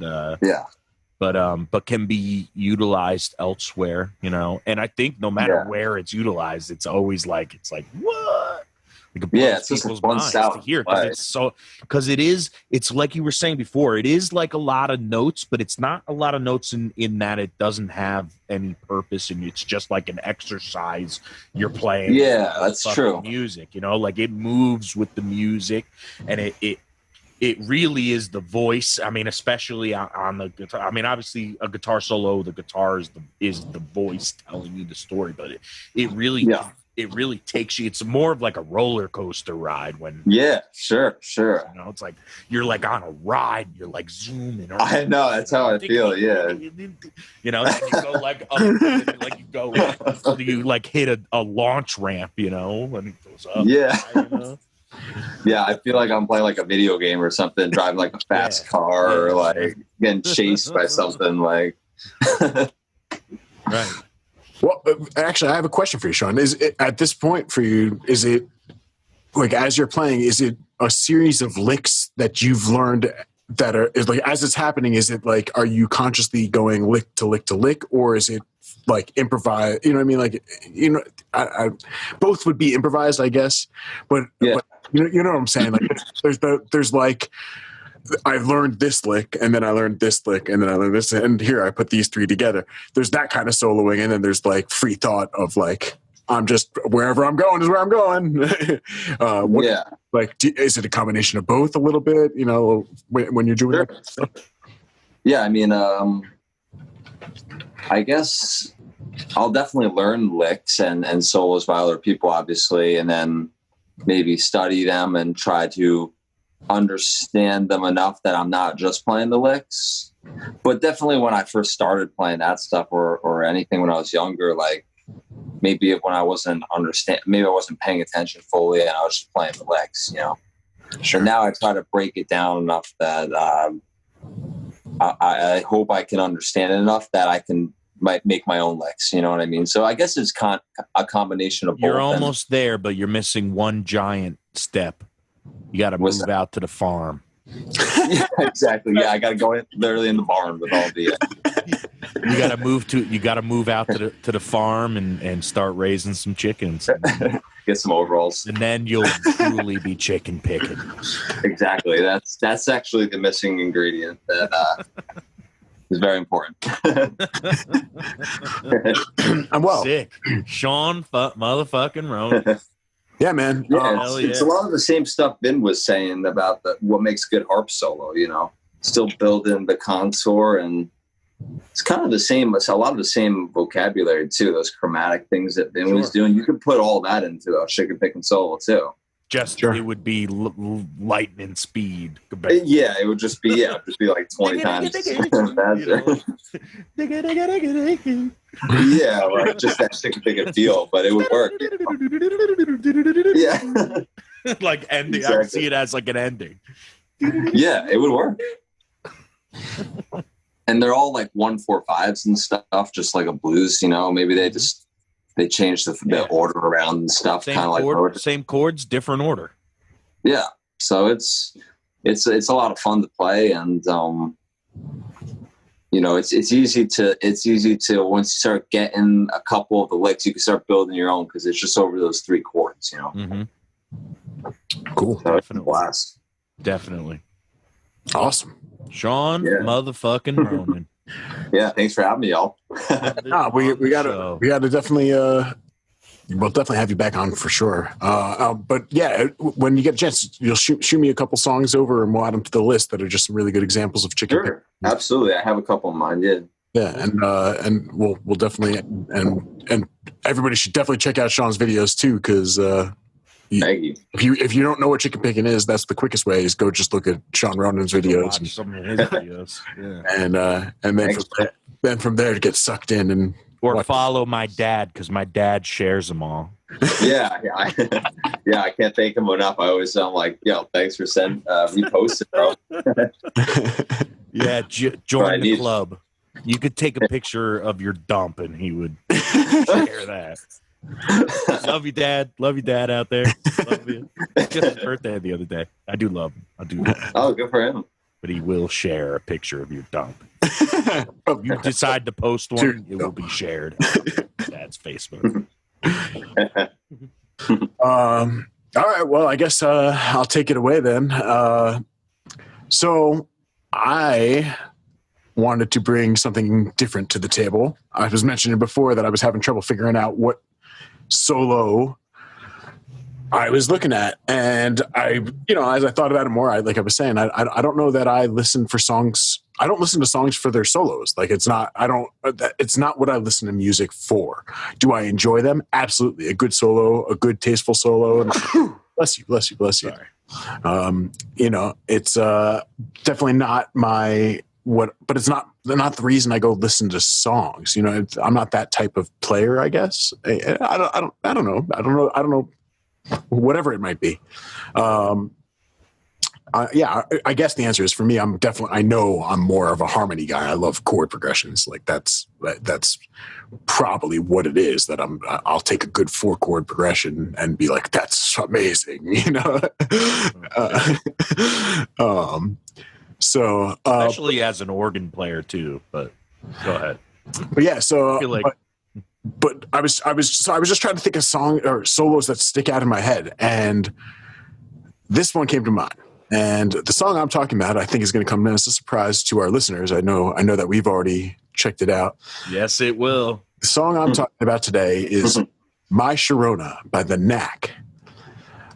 but can be utilized elsewhere, and I think no matter where it's utilized, it's always like what, It can blow people's minds to hear, because it's like you were saying before, it is like a lot of notes, but it's not a lot of notes in that it doesn't have any purpose, and it's just like an exercise you're playing. Yeah, that's true. Music, like it moves with the music, and it really is the voice. I mean, especially on the guitar. I mean, obviously a guitar solo, the guitar is the voice telling you the story, but it really takes you. It's more of like a roller coaster ride when. Yeah, sure. It's like you're like on a ride. You're like zooming around. I know, that's how I feel. Yeah. And you go like like you go, you like hit a launch ramp. And it goes up. Yeah. Yeah, I feel like I'm playing like a video game or something, driving like a fast car, or like getting chased by something like. Right. Well, actually, I have a question for you, Sean. Is it, at this point for you, is it like as you're playing, is it a series of licks that you've learned that is like as it's happening? Is it like, are you consciously going lick to lick to lick, or is it like improvise? You know what I mean? Like, I both would be improvised, I guess. But you know what I'm saying? Like, there's like. I learned this lick, and then I learned this lick, and then I learned this, and here I put these three together. There's that kind of soloing, and then there's like free thought of like, I'm just wherever I'm going is where I'm going. Like, is it a combination of both a little bit? When you're doing that? Yeah, I mean, I guess I'll definitely learn licks and solos by other people, obviously, and then maybe study them and try to understand them enough that I'm not just playing the licks. But definitely when I first started playing that stuff or anything when I was younger, like maybe when I wasn't maybe I wasn't paying attention fully and I was just playing the licks, Sure. And now I try to break it down enough that I hope I can understand it enough that I might make my own licks. You know what I mean? So I guess it's a combination of both. You're almost there, but you're missing one giant step. You got to move out to the farm. Yeah, exactly. Yeah, I got to go literally in the barn with all the. You got to move out to the farm and start raising some chickens. Get some overalls, and then you'll truly be chicken picking. Exactly. That's actually the missing ingredient that is very important. I'm well. Sick, Sean motherfucking Ronan. Yeah, man. Yeah, it's a lot of the same stuff Ben was saying about what makes good harp solo, still building the contour, and it's kind of the same. It's a lot of the same vocabulary too. Those chromatic things that Ben was doing, you could put all that into a chicken picking solo too. It would be lightning speed. Yeah, it would just be like 20 times faster. Yeah, like just that chicken picking feel, but it would work. Yeah, like ending. Exactly. I would see it as like an ending. Yeah, it would work. And they're all like 1-4-5s and stuff, just like a blues. Maybe they changed the order around and stuff, kind of like same chords, different order. Yeah, so it's a lot of fun to play, and it's easy to once you start getting a couple of the licks, you can start building your own because it's just over those three chords. Mm-hmm. Cool, so definitely. Blast. Definitely, awesome, Sean motherfucking Ronan. Yeah, thanks for having me, y'all. We gotta definitely we'll definitely have you back on for sure. But yeah, when you get a chance, you'll shoot me a couple songs over and we'll add them to the list that are just some really good examples of chicken. Sure, absolutely. I have a couple in mind. Yeah, and we'll definitely and everybody should definitely check out Sean's videos too, because thank you. If you don't know what chicken picking is, that's the quickest way. Is go just look at Sean Ronan's videos. Watch some of his videos. Yeah. And then from there to get sucked in and follow my dad because my dad shares them all. Yeah, I can't thank him enough. I always sound like, thanks for reposting, bro. Yeah, join the club. You could take a picture of your dump and he would share that. Love you, Dad. Love you, Dad, out there. Love you. Just his birthday the other day. I do love him. I do. Oh, good for him. But he will share a picture of your dump. If you decide to post one, it will be shared on Dad's Facebook. All right. Well, I guess I'll take it away then. So I wanted to bring something different to the table. I was mentioning before that I was having trouble figuring out what solo I was looking at, and as I thought about it more, like I was saying, I don't know that I listen for songs. I don't listen to songs for their solos. Like it's not what I listen to music for. Do I enjoy them? Absolutely. A good solo, a good tasteful solo. Bless you. Sorry. It's definitely not but it's not the reason I go listen to songs. I'm not that type of player, I guess. I don't know. Whatever it might be. I guess the answer is for me, I know I'm more of a harmony guy. I love chord progressions. Like that's probably what it is, that I'll take a good 4-chord progression and be like, that's amazing, So especially as an organ player too, but go ahead. But yeah, so I feel like but I was just trying to think of song or solos that stick out in my head, and this one came to mind. And the song I'm talking about, I think, is going to come as a surprise to our listeners. I know that we've already checked it out. Yes, it will. The song I'm talking about today is "My Sharona" by the Knack.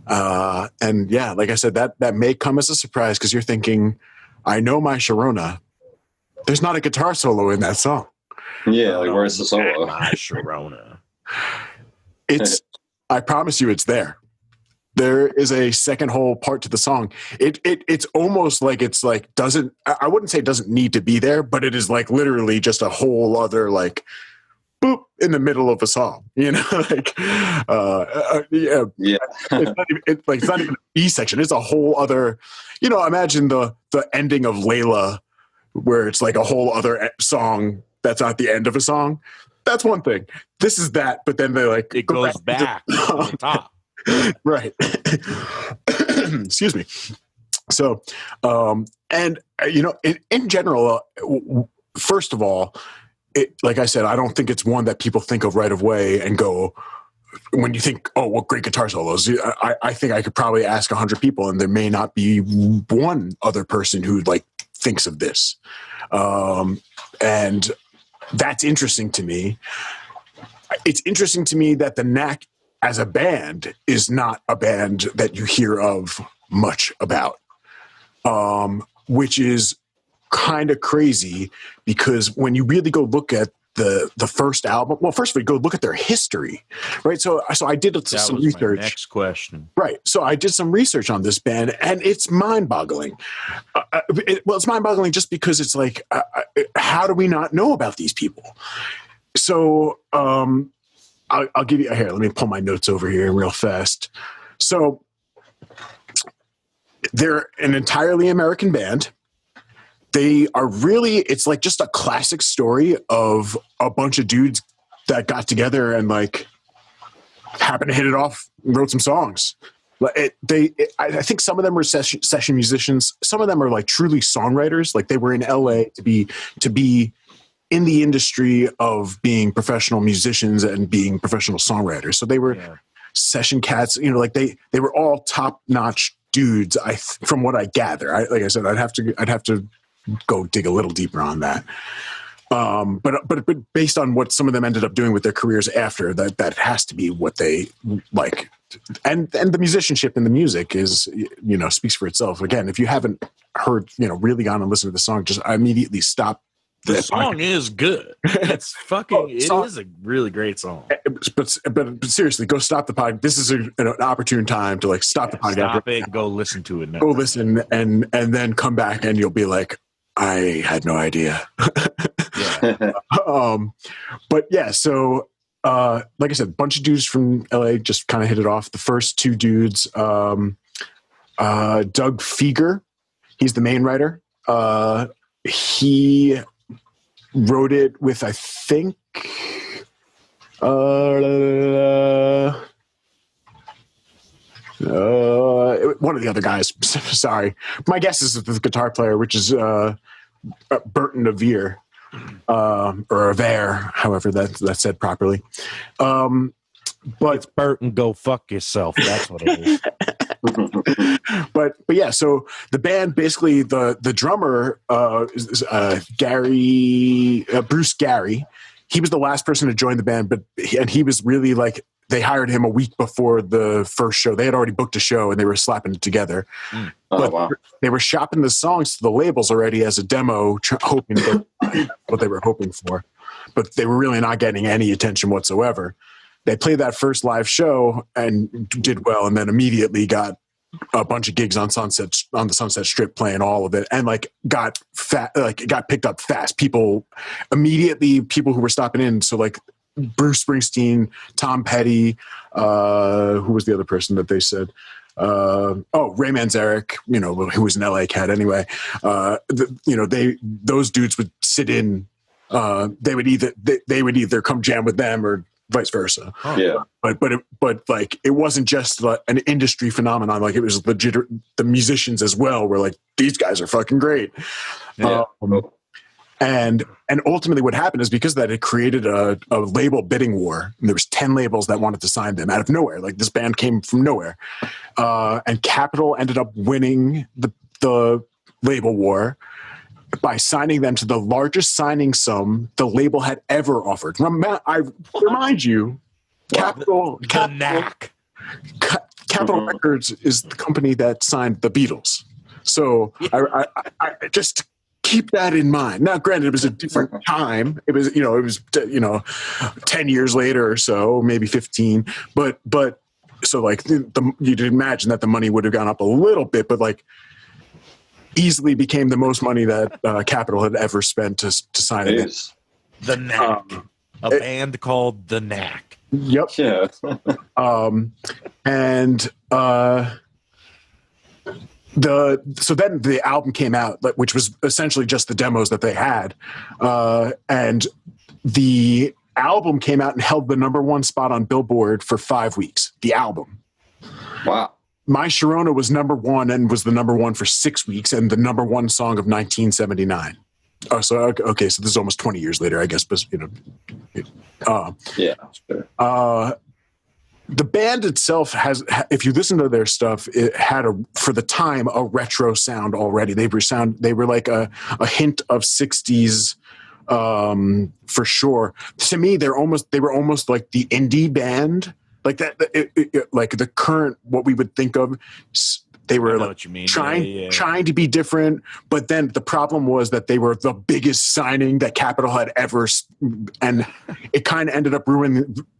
And yeah, like I said, that may come as a surprise because you're thinking, I know My Sharona. There's not a guitar solo in that song. Yeah, like where's the solo? My Sharona. I promise you, it's there. There is a second whole part to the song. It's almost like I wouldn't say it doesn't need to be there, but it is like literally just a whole other like boop in the middle of a song, like yeah. It's not even a B section. It's a whole other, imagine the ending of Layla, where it's like a whole other song that's not the end of a song. That's one thing. This is that, but then they like it goes back to the top. Right. Excuse me. So, and in general, first of all, like I said, I don't think it's one that people think of right away and go, when you think, oh, what great guitar solos. I think I could probably ask 100 people and there may not be one other person who like thinks of this. And that's interesting to me. It's interesting to me that the Knack as a band is not a band that you hear of much about, which is kind of crazy because when you really go look at the first album, well, first of all, go look at their history, right? So I did some research. My next question. Right. So I did some research on this band and it's mind-boggling. It's mind-boggling just because it's like, how do we not know about these people? So, I'll give you here. Let me pull my notes over here real fast. So they're an entirely American band. They are really, it's like just a classic story of a bunch of dudes that got together and like happened to hit it off, wrote some songs. I think some of them were session musicians. Some of them are like truly songwriters. Like they were in LA to be in the industry of being professional musicians and being professional songwriters. So they were session cats, like they were all top-notch dudes. From what I gather, like I said, I'd have to go dig a little deeper on that. But based on what some of them ended up doing with their careers after that has to be what they like. And the musicianship in the music is, speaks for itself. Again, if you haven't heard, really gone and listened to the song, just immediately stop. The song is good. It's fucking. It is a really great song. But seriously, go stop the podcast. This is an opportune time to like stop the podcast. Stop it. Go listen to it now. Go listen and then come back and you'll be like, I had no idea. Yeah. But yeah, so like I said, a bunch of dudes from LA just kind of hit it off. The first two dudes, Doug Feger, he's the main writer. He wrote it with, I think, one of the other guys. Sorry. My guess is the guitar player, which is Burton Avere, or Avere, however that's said properly. But it's Bert and go fuck yourself. That's what it is. but yeah, so the band basically the drummer is Bruce Gary. He was the last person to join the band, but he was really like, they hired him a week before the first show. They had already booked a show and they were slapping it together. But wow. They were shopping the songs to the labels already as a demo, hoping to get what they were hoping for. But they were really not getting any attention whatsoever. They played that first live show and did well, and then immediately got a bunch of gigs on the Sunset Strip, playing all of it, and got picked up fast. People who were stopping in. So like Bruce Springsteen, Tom Petty, who was the other person that they said? Ray Manzarek, who was an LA cat anyway. Those dudes would sit in. They would either come jam with them or vice versa. Yeah. But it wasn't just an industry phenomenon. Like, it was legit. The musicians as well were like, these guys are fucking great. Yeah. And ultimately what happened is, because of that, it created a label bidding war. And there was 10 labels that wanted to sign them out of nowhere. Like, this band came from nowhere. And Capitol ended up winning the label war by signing them to the largest signing sum the label had ever offered. I remind you, Capitol Records is the company that signed the Beatles. So I just keep that in mind. Now, granted, it was a different time. It was 10 years later or so, maybe 15. But so like you'd imagine that the money would have gone up a little bit, but like, easily became the most money that Capitol had ever spent to sign it. The Knack. Band called The Knack. Yep. Yeah. So then the album came out, which was essentially just the demos that they had. And the album came out and held the #1 spot on Billboard for 5 weeks. The album. Wow. My Sharona was #1 and was the #1 for 6 weeks, and the #1 song of 1979. Oh, so okay, so this is almost 20 years later, I guess. But yeah, sure. The band itself has, if you listen to their stuff, it had for the time, a retro sound already. They were like a hint of 60s. For sure. To me, they were almost like the indie band. Like that, like the current, what we would think of, they were like trying to be different. But then the problem was that they were the biggest signing that Capitol had ever, and it kind of ended up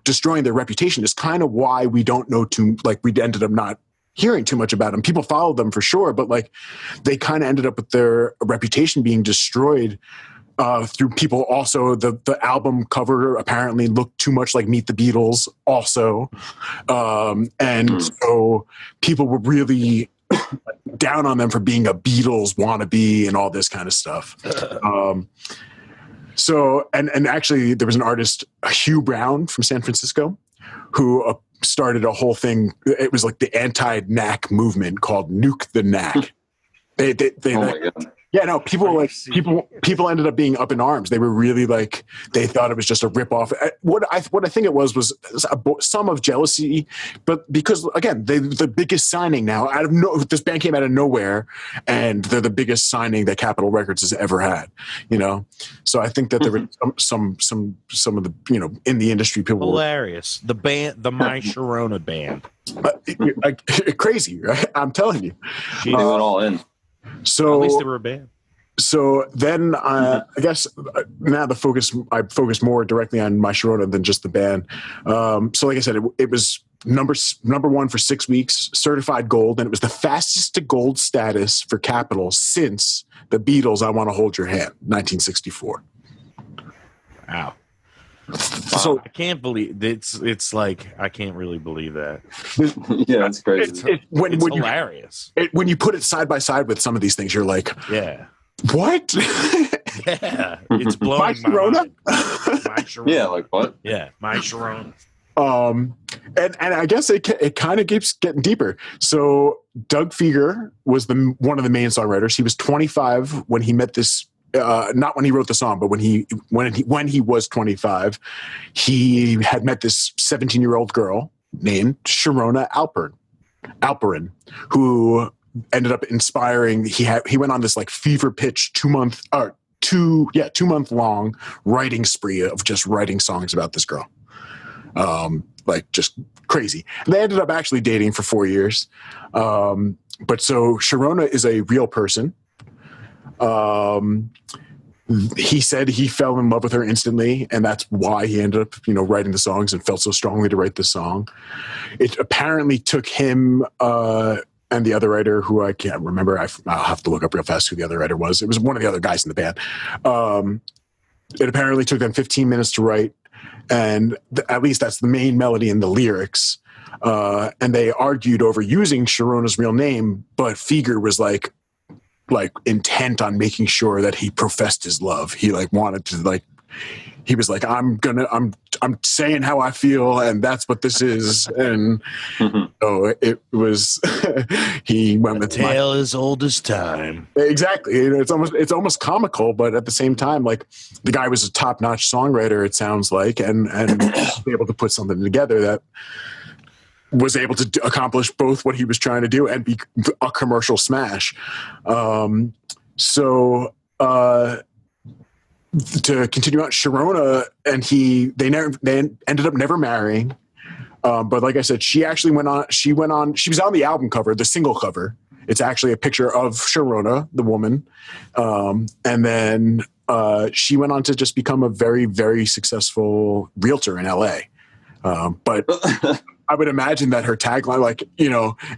destroying their reputation. Is kind of why we don't know we ended up not hearing too much about them. People followed them for sure, but like they kind of ended up with their reputation being destroyed. Through people also, the album cover apparently looked too much like Meet the Beatles also. So people were really down on them for being a Beatles wannabe and all this kind of stuff. And actually there was an artist, Hugh Brown from San Francisco, who started a whole thing. It was like the anti-Knack movement called Nuke the Knack. They my God. Yeah, no, people ended up being up in arms. They were really like, they thought it was just a ripoff. What I think it was some of jealousy, but because again, the biggest signing now this band came out of nowhere, and they're the biggest signing that Capitol Records has ever had. So I think that there were some of the in the industry people hilarious. The band, the My Sharona band, crazy, right? I'm telling you, they went all in. So at least they were a band. So then I guess now I focus more directly on My Sharona than just the band. So like I said, it was #1 for 6 weeks, certified gold, and it was the fastest to gold status for Capitol since the Beatles' I Want to Hold Your Hand, 1964. Wow. So I can't believe it's like I can't really believe that. Yeah, that's crazy. It's hilarious. When you put it side by side with some of these things, you're like, yeah, what? Yeah, it's blowing my mind. My Sharona. Yeah, like what? Yeah, My Sharona. And I guess it kind of keeps getting deeper. So Doug Fieger was one of the main songwriters. He was 25 when he met this not when he wrote the song, but when he was 25, he had met this 17-year-old girl named Sharona Alperin, who ended up inspiring. He went on this like fever pitch 2 month long writing spree of just writing songs about this girl. Like just crazy. And they ended up actually dating for 4 years. But so Sharona is a real person. He said he fell in love with her instantly, and that's why he ended up, writing the songs and felt so strongly to write the song. It apparently took him and the other writer, who I can't remember. I'll have to look up real fast who the other writer was. It was one of the other guys in the band. It apparently took them 15 minutes to write, and at least that's the main melody and the lyrics. And they argued over using Sharona's real name, but Feger was like intent on making sure that he professed his love. He wanted to he was like, I'm saying how I feel, and that's what this is. And so it was, he went with tale as old as time. Exactly. It's almost comical, but at the same time, like the guy was a top-notch songwriter, it sounds like, and be able to put something together that was able to accomplish both what he was trying to do and be a commercial smash. To continue on, Sharona and they ended up never marrying. But like I said, she was on the album cover, the single cover. It's actually a picture of Sharona, the woman. And then she went on to just become a very, very successful realtor in LA. But I would imagine that her tagline,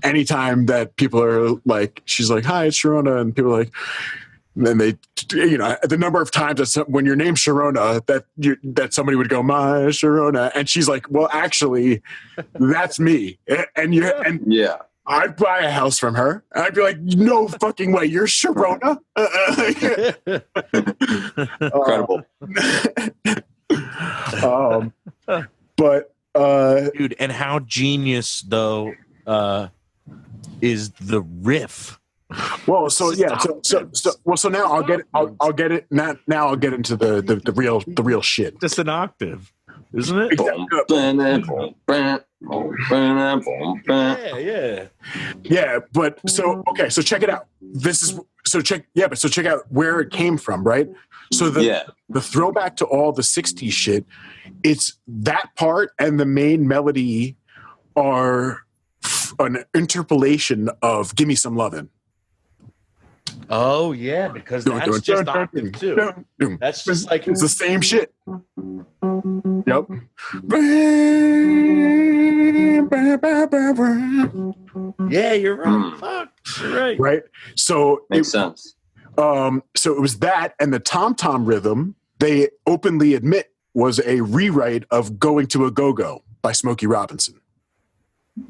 anytime that people are like, she's like, "Hi, it's Sharona," and people are like, then they, the number of times when your name's Sharona, that somebody would go, "My Sharona," and she's like, "Well, actually, that's me," and yeah. I'd buy a house from her. I'd be like, "No fucking way, you're Sharona." Incredible. But dude, and how genius though is the riff? Well, so yeah, so now I'll get it. Now I'll get into the real shit. Just an octave, isn't it? Yeah. But okay, so check it out. Check out where it came from, right? So the throwback to all the 60s shit, it's that part and the main melody are an interpolation of "Give Me Some Lovin'." Oh yeah, because that's just octave too. That's just like it's the same shit. Yep. Yeah, you're right. Fuck, you're right. Right. So makes sense. So it was that, and the tom-tom rhythm, they openly admit, was a rewrite of "Going to a Go-Go" by Smokey Robinson.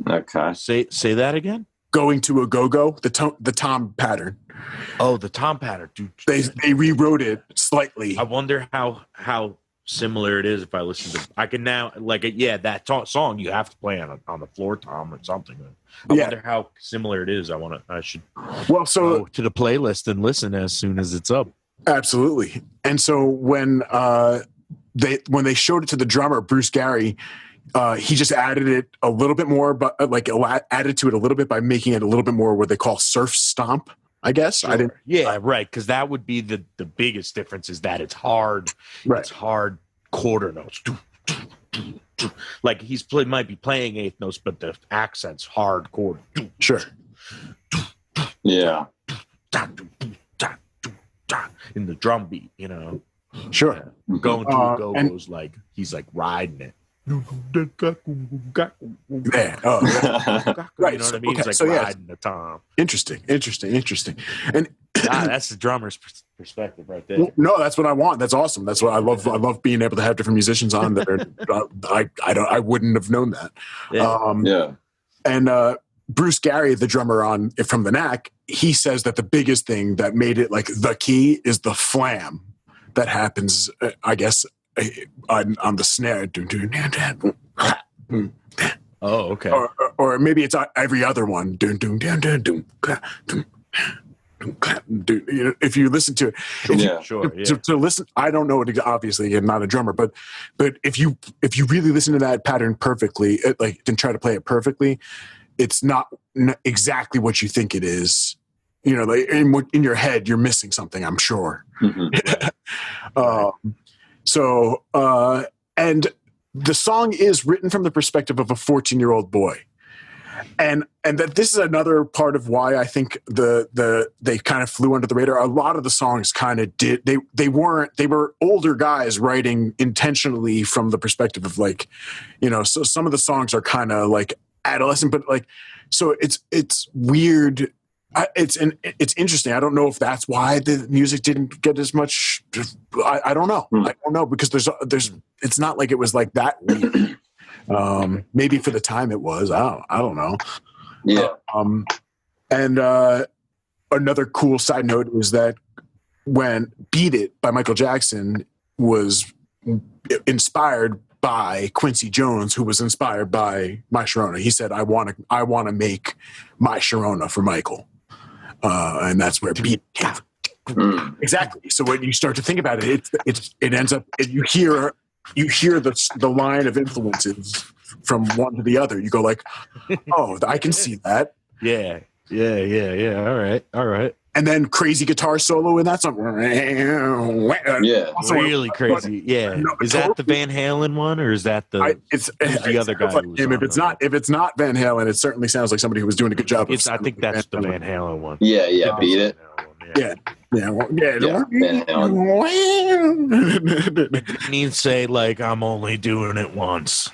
Okay. Say that again. "Going to a Go-Go," the tom pattern. Oh, the tom pattern, dude. They rewrote it slightly. I wonder how similar it is if I listen to. I can now that song you have to play on the floor tom or something. I wonder how similar it is. I should go to the playlist and listen as soon as it's up. Absolutely. And so when they showed it to the drummer Bruce Gary, he just added it a little bit more, but added to it a little bit by making it a little bit more what they call surf stomp, I guess. Sure. Right. Because that would be the biggest difference is that it's hard. Right. It's hard quarter notes. Like might be playing eighth notes, but the accent's hard quarter. Sure. Yeah. In the drum beat, Sure. Going to a go-go's like he's like riding it. Yeah. Right. You know what I mean? Okay, He's like riding the tom. Interesting. And that's the drummer's perspective right there. No, that's what I want. That's awesome. That's what I love. I love being able to have different musicians on that are, I wouldn't have known that. Yeah. And Bruce Gary, the drummer from the Knack, he says that the biggest thing that made it like the key is the flam that happens, I guess, on the snare. Oh, okay. Or maybe it's every other one. dude, if you listen to it, to listen, I don't know it obviously. I'm not a drummer, but if you really listen to that pattern perfectly, and try to play it perfectly, it's not exactly what you think it is. In your head, you're missing something, I'm sure. And the song is written from the perspective of a 14-year-old boy. And that this is another part of why I think they kind of flew under the radar. A lot of the songs kind of did. They were older guys writing intentionally from the perspective of so some of the songs are kind of like adolescent, but so it's weird. It's interesting. I don't know if that's why the music didn't get as much. I don't know. I don't know because there's. It's not like it was like that weird. Maybe for the time it was. I don't know. Yeah. And another cool side note is that when "Beat It" by Michael Jackson was inspired by Quincy Jones, who was inspired by My Sharona. He said, "I want to make My Sharona for Michael." And that's where "Beat" came from. Exactly. So when you start to think about it, it ends up you hear the line of influences from one to the other. You go like, oh, I can see that. Yeah. All right. And then crazy guitar solo in that song. Yeah. Really crazy. Yeah. Is that the Van Halen one or is that the other guy? Like him. If it's not Van Halen, it certainly sounds like somebody who was doing a good job. I think that's the Van Halen one. Yeah. Beat It. Yeah. Van Halen. It needs to say I'm only doing it once.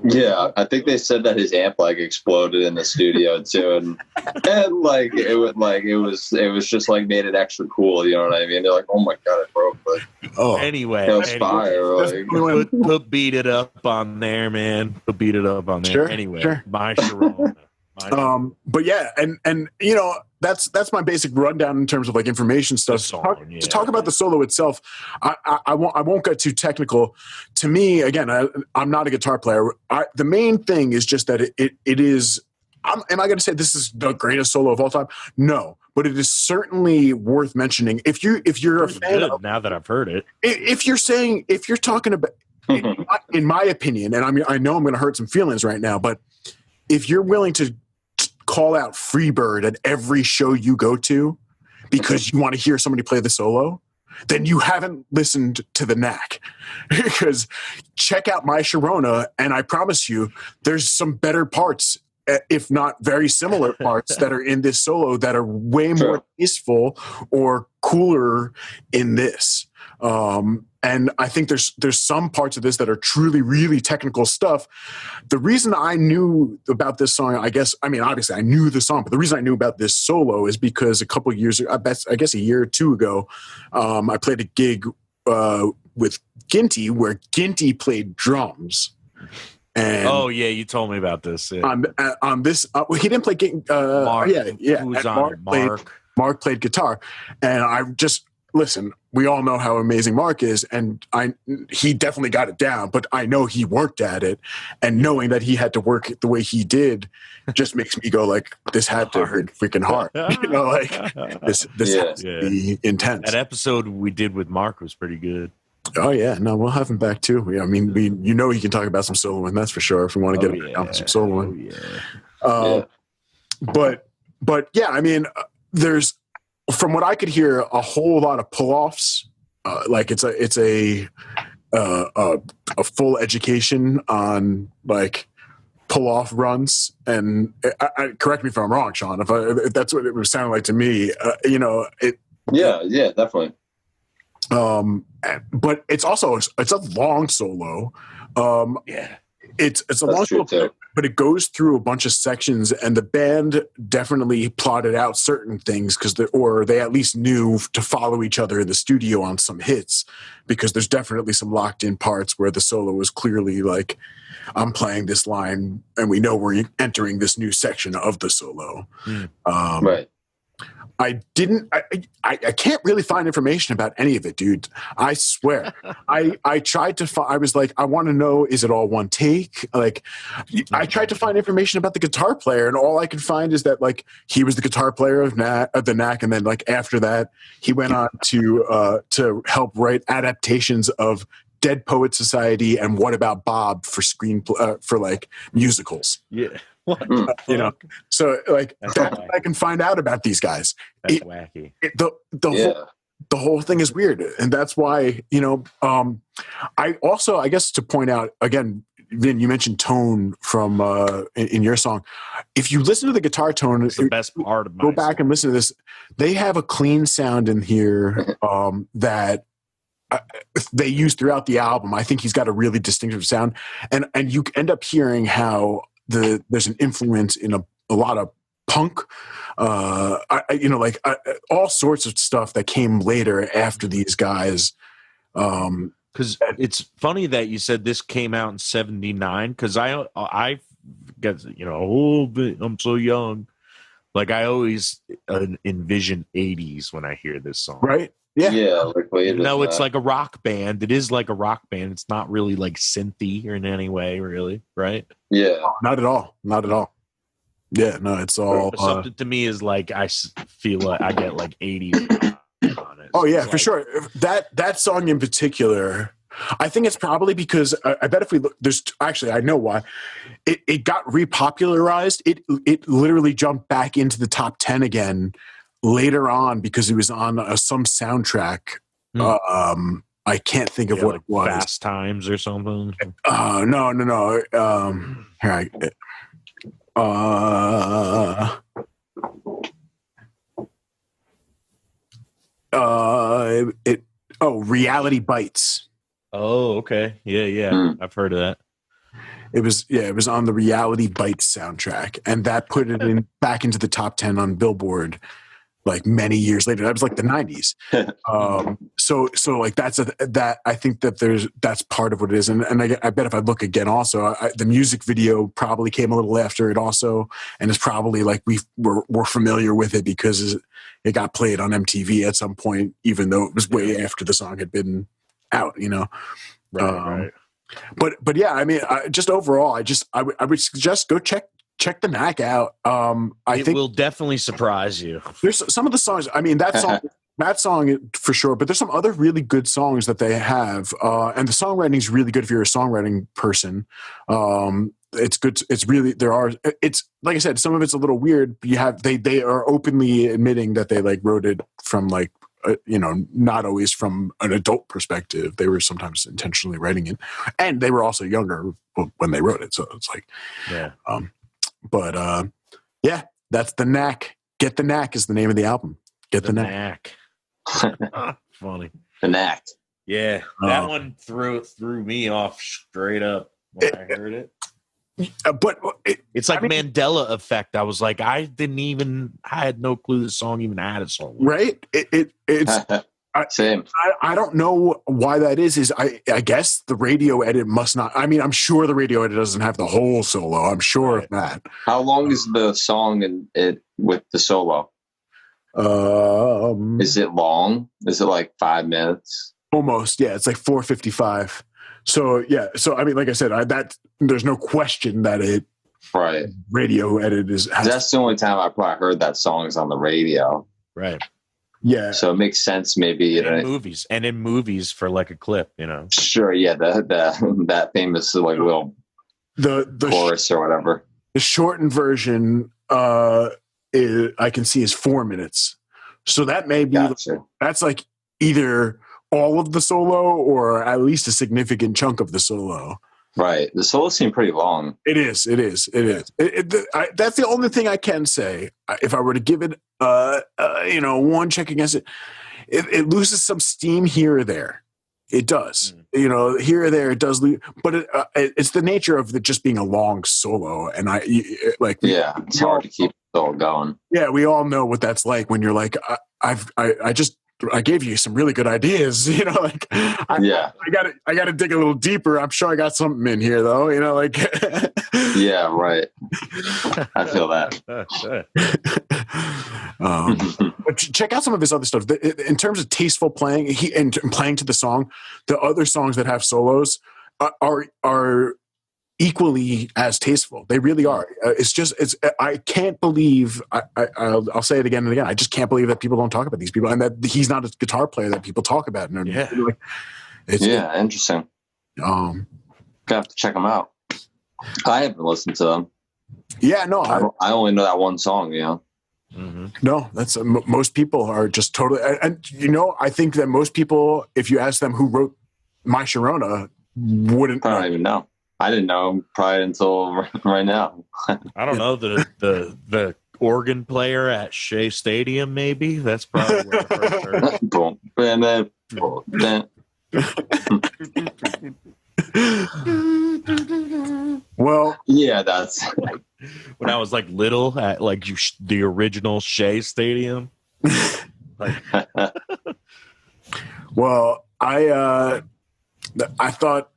Yeah, I think they said that his amp exploded in the studio too, and it was just made it extra cool. You know what I mean? They're like, oh my god, it broke. But anyway, it was fire. Put "Beat It Up" on there, man. Put "Beat It Up" on there. Sure, anyway, sure. My Sharona. But yeah, and that's my basic rundown in terms of information stuff. To talk about the solo itself, I won't get too technical. To me, again, I'm not a guitar player. The main thing is just that it is. Am I going to say this is the greatest solo of all time? No, but it is certainly worth mentioning. If you're a fan of, now that I've heard it, if you're talking about, in my opinion, and I know I'm going to hurt some feelings right now, but if you're willing to call out Freebird at every show you go to because you want to hear somebody play the solo, then you haven't listened to the Knack. Because check out My Sharona, and I promise you there's some better parts, if not very similar parts, that are in this solo that are way more peaceful or cooler in this. And I think there's some parts of this that are truly, really technical stuff. The reason I knew about this song, obviously I knew the song, but the reason I knew about this solo is because a couple of years, I guess a year or two ago, I played a gig with Ginty where Ginty played drums. And you told me about this. Yeah. On this, he didn't play. Mark, who's on Mark played guitar, and I just listen. We all know how amazing Mark is, and he definitely got it down. But I know he worked at it, and knowing that he had to work the way he did, just makes me go this had to hurt freaking hard. This has to be intense. That episode we did with Mark was pretty good. Oh yeah, no, we'll have him back too. He can talk about some soloing, that's for sure. If we want to get him down some soloing, But yeah, there's, from what I could hear, a whole lot of pull-offs. It's a full education on pull-off runs. And correct me if I'm wrong, Sean. If that's what it was sounding like to me, Yeah, definitely. But it's a long solo. It's a long solo, but it goes through a bunch of sections, and the band definitely plotted out certain things or they at least knew to follow each other in the studio on some hits, because there's definitely some locked in parts where the solo was clearly I'm playing this line and we know we're entering this new section of the solo. Right. I didn't. I can't really find information about any of it, dude. I swear. I tried to. I was like, I want to know, is it all one take? Like, I tried to find information about the guitar player, and all I could find is that like he was the guitar player of the Knack, and then like after that, he went on to help write adaptations of Dead Poet Society and What About Bob for for like musicals. Yeah. What you know, so like that's what I can find out about these guys. That's wacky. The whole thing is weird, and that's why I also, I guess, to point out again, Vin, you mentioned tone from in your song. If you listen to the guitar tone, it's the best part of my go back and listen to this. They have a clean sound in here that they use throughout the album. I think he's got a really distinctive sound, and you end up hearing how there's an influence in a lot of punk, all sorts of stuff that came later after these guys. Because it's funny that you said this came out in '79. Because I get I'm so young. Like I always envision '80s when I hear this song. Right? Yeah. No, it's like a rock band. It is like a rock band. It's not really like synthy or in any way, really, right? Yeah. Not at all. Not at all. Yeah, no, it's all something to me is like I feel like I get like 80s on it. Oh yeah, it's for like, sure. That song in particular, I think it's probably because I bet if we look, there's actually I know why it got repopularized. It literally jumped back into the top 10 again later on because it was on some soundtrack. I can't think of what like it was. Fast Times or something. No. Here Reality Bites. Oh, okay. Yeah. I've heard of that. It was on the Reality Bites soundtrack, and that put it back into the top 10 on Billboard like many years later. That was like the 90s. So like that I think that that's part of what it is. And I bet if I look again also, the music video probably came a little after it also, and it's probably like we're familiar with it because it got played on MTV at some point, even though it was way after the song had been out, Right. But yeah, I mean, just overall, I would suggest go check the Knack out. I think will definitely surprise you. There's some of the songs. I mean, that song for sure. But there's some other really good songs that they have, and the songwriting is really good if you're a songwriting person. It's good. It's really It's like I said, some of it's a little weird. But they are openly admitting that they like wrote it from like. Not always from an adult perspective. They were sometimes intentionally writing it, and they were also younger when they wrote it. So it's like, yeah. Yeah, that's the Knack. Get the Knack is the name of the album. Get the Knack. Funny. The Knack. Yeah, that one threw me off straight up when I heard it. But it's like Mandela effect. I was like, I had no clue the song even had a song. Right? It's same. I don't know why that is I guess the radio edit must not. I mean, I'm sure the radio edit doesn't have the whole solo. I'm sure of that. How long is the song with the solo? Is it long? Is it like 5 minutes? Almost. Yeah, it's like 4:55. So yeah. So I mean, like I said, there's no question that it right radio edit is. That's the only time I probably heard that song is on the radio. Right. Yeah. So it makes sense maybe in movies for like a clip, Sure. Yeah. That famous like little the chorus or whatever. The shortened version I can see is 4 minutes. So that may be that's like either all of the solo or at least a significant chunk of the solo. Right. The solo seemed pretty long. It is. That's the only thing I can say. If I were to give it, one check against it, it loses some steam here or there. It does. Here or there it does lose, but it's the nature of it just being a long solo. And it's hard to keep it all going. Yeah, we all know what that's like when you're like, I gave you some really good ideas, I got to dig a little deeper. I'm sure I got something in here though, yeah, right. I feel that. But check out some of his other stuff. In terms of tasteful playing, and playing to the song, the other songs that have solos are equally as tasteful. They really are. I can't believe. I'll say it again and again. I just can't believe that people don't talk about these people, and that he's not a guitar player that people talk about. And interesting. Gonna have to check them out. I haven't listened to them. Yeah, no, I only know that one song. No, that's most people are just totally. And I think that most people, if you ask them who wrote My Sharona, wouldn't. I don't even know. I didn't know probably until right now. I don't know, the organ player at Shea Stadium, maybe. That's probably where I first heard it. Well, yeah, that's when I was like little at like the original Shea Stadium. Well, I thought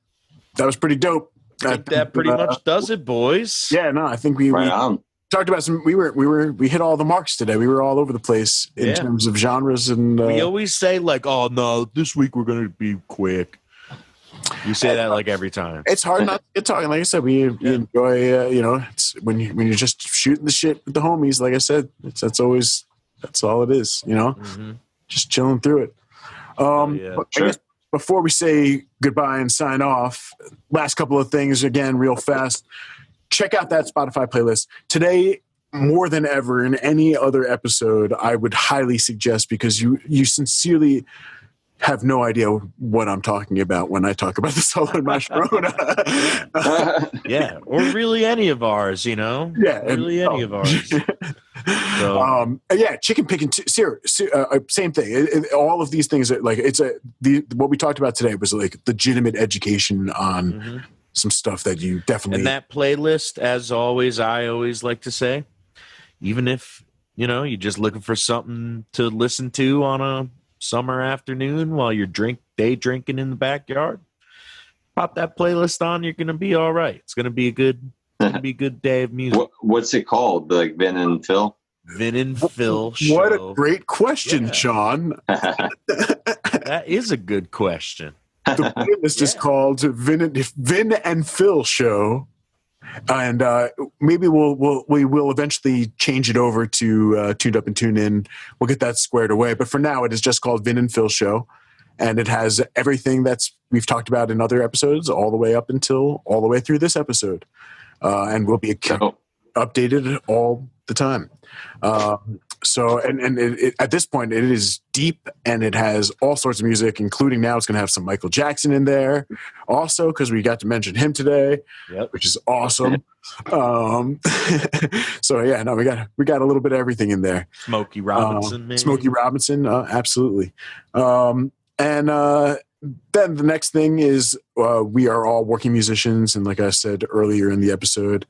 that was pretty dope. I think that pretty much does it, boys. Yeah, no, I think we talked about some. We hit all the marks today. We were all over the place in terms of genres, and we always say like, "Oh no, this week we're going to be quick." You say that like every time. It's hard not to get talking. Like I said, we enjoy. It's when you're just shooting the shit with the homies. Like I said, that's all it is. Just chilling through it. I guess before we say goodbye and sign off, last couple of things again, real fast. Check out that Spotify playlist today. More than ever in any other episode, I would highly suggest, because you sincerely have no idea what I'm talking about when I talk about the solo in My Sharona. Yeah, or really any of ours, Yeah, really any of ours. So. Chicken picking, same thing. All of these things, what we talked about today was like legitimate education on some stuff that you definitely. And that playlist, as always, I always like to say, even if you're just looking for something to listen to on a summer afternoon while you're day drinking in the backyard, pop that playlist on. You're gonna be all right. It's gonna be a good day of music. What's it called? Like Vin and Phil? Vin and Phil show. What a great question, Sean. That is a good question. The playlist is called Vin and Phil Show, and maybe we will eventually change it over to Tuned Up and Tune In. We'll get that squared away, but for now, it is just called Vin and Phil Show, and it has everything we've talked about in other episodes, all the way through this episode, and will be updated all the time. So at this point, it is deep, and it has all sorts of music, including now it's going to have some Michael Jackson in there also, because we got to mention him today, which is awesome. So yeah, no, we got a little bit of everything in there. Smokey Robinson, maybe? Smokey Robinson, absolutely. And then the next thing is we are all working musicians, and like I said earlier in the episode,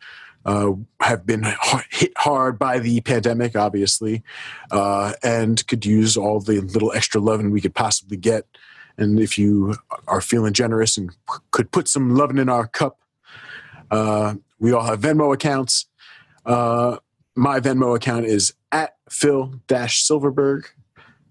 have been hit hard by the pandemic, obviously, and could use all the little extra loving we could possibly get. And if you are feeling generous and could put some loving in our cup, we all have Venmo accounts. My Venmo account is at Phil-Silverberg.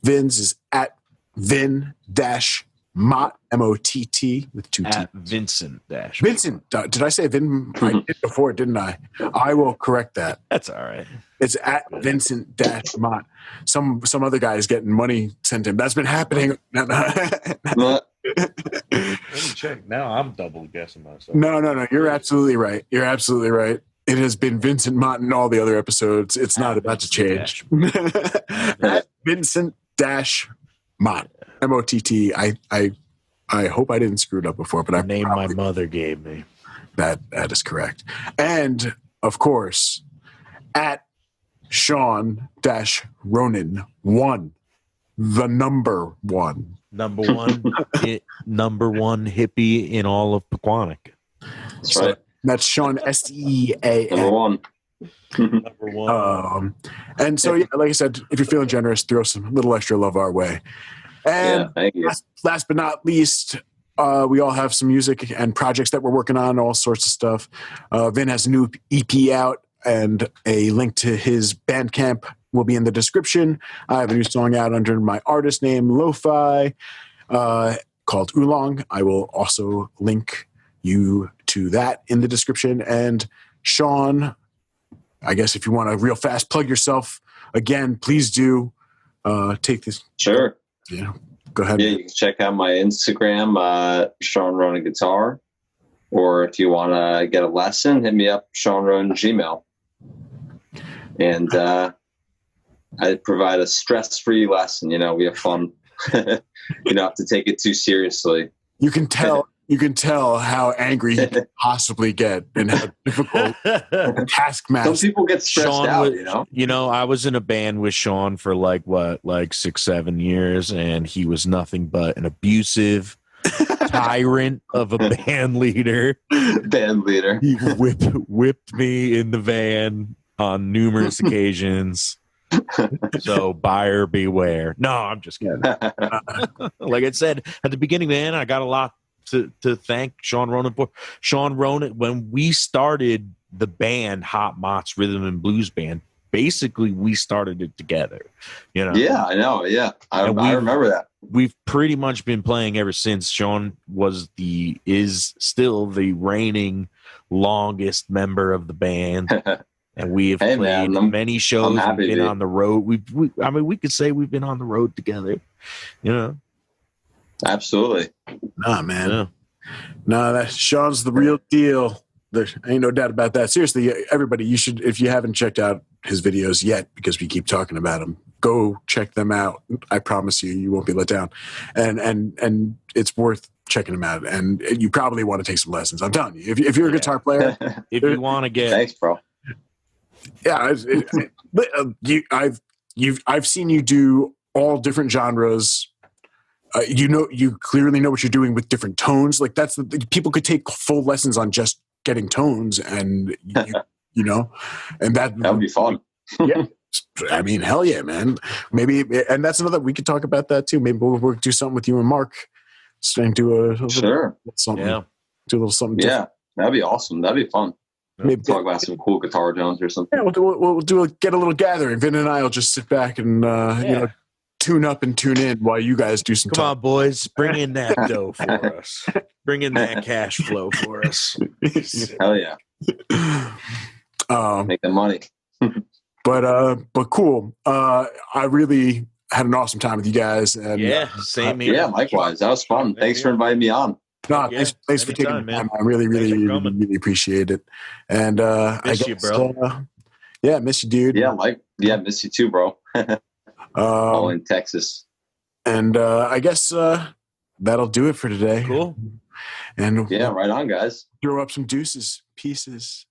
Vin's is at Vin-Mott, M-O-T-T, with two T's. At Vincent. Did I say Vin? I did before, didn't I? I will correct that. That's all right. It's at Vincent-Mott. Some other guy is getting money sent him. That's been happening. Let me check. Now I'm double guessing myself. No. You're absolutely right. It has been Vincent Mott in all the other episodes. It's not about to change. At Vincent-Mott. M-O-T-T. I hope I didn't screw it up before, but I name my mother gave me. That is correct. And of course, at Sean-Ronan1, the number one. Number one hippie in all of Pequannock. That's right. That's Sean, S-E-A-N. Number one. Number one. And so, like I said, if you're feeling generous, throw some little extra love our way. And thank you. Last but not least, we all have some music and projects that we're working on, all sorts of stuff. Vin has a new EP out, and a link to his Bandcamp will be in the description. I have a new song out under my artist name, Lo-Fi, called Oolong. I will also link you to that in the description. And Sean, I guess if you want to real fast plug yourself again, please do take this. Sure. Yeah, go ahead. Yeah, you can check out my Instagram, Sean Ronan Guitar. Or if you want to get a lesson, hit me up, Sean Ronan Gmail. And I provide a stress-free lesson. You know, we have fun. You don't have to take it too seriously. You can tell how angry he can possibly get and how difficult taskmaster. Some people get stressed Sean out, was, I was in a band with Sean for like 6-7 years, and he was nothing but an abusive tyrant of a band leader. He whipped me in the van on numerous occasions. So buyer beware. No, I'm just kidding. Like I said at the beginning, man, I got a lot to thank Sean Ronan for. Sean Ronan, when we started the band Hot Mott's Rhythm and Blues Band, basically we started it together. Yeah, I know. Yeah, I remember that. We've pretty much been playing ever since. Sean is still the reigning longest member of the band. And we have played many shows. We've been on the road. We could say we've been on the road together. Absolutely. Nah, man. Yeah. Nah, that Sean's the real deal. There ain't no doubt about that. Seriously, everybody, you should, if you haven't checked out his videos yet, because we keep talking about them, go check them out. I promise you won't be let down. And it's worth checking them out. And you probably want to take some lessons. I'm telling you, if you're a guitar player, if you want to get, thanks, bro. Yeah, I've seen you do all different genres. You clearly know what you're doing with different tones. Like people could take full lessons on just getting tones, and and that would be fun. Yeah, I mean, hell yeah, man. Maybe, and that's another. We could talk about that too. Maybe we'll do something with you and Mark. And do a something. Yeah, do a little something. Yeah, different. That'd be awesome. That'd be fun. Maybe talk about some cool guitar tones or something. Yeah, we'll get a little gathering. Vin and I will just sit back and tune up and tune in while you guys do some. Come on, boys, bring in that dough for us. Bring in that cash flow for us. Hell yeah! Make the money. but cool. I really had an awesome time with you guys. And, same here. Yeah, likewise. That was fun. Thanks for inviting me on. No, thanks for taking the time. I really appreciate it. And miss you, bro. Miss you, dude. Yeah, miss you too, bro. All in Texas. And I guess that'll do it for today. Cool. And right on, guys. Throw up some deuces, pieces.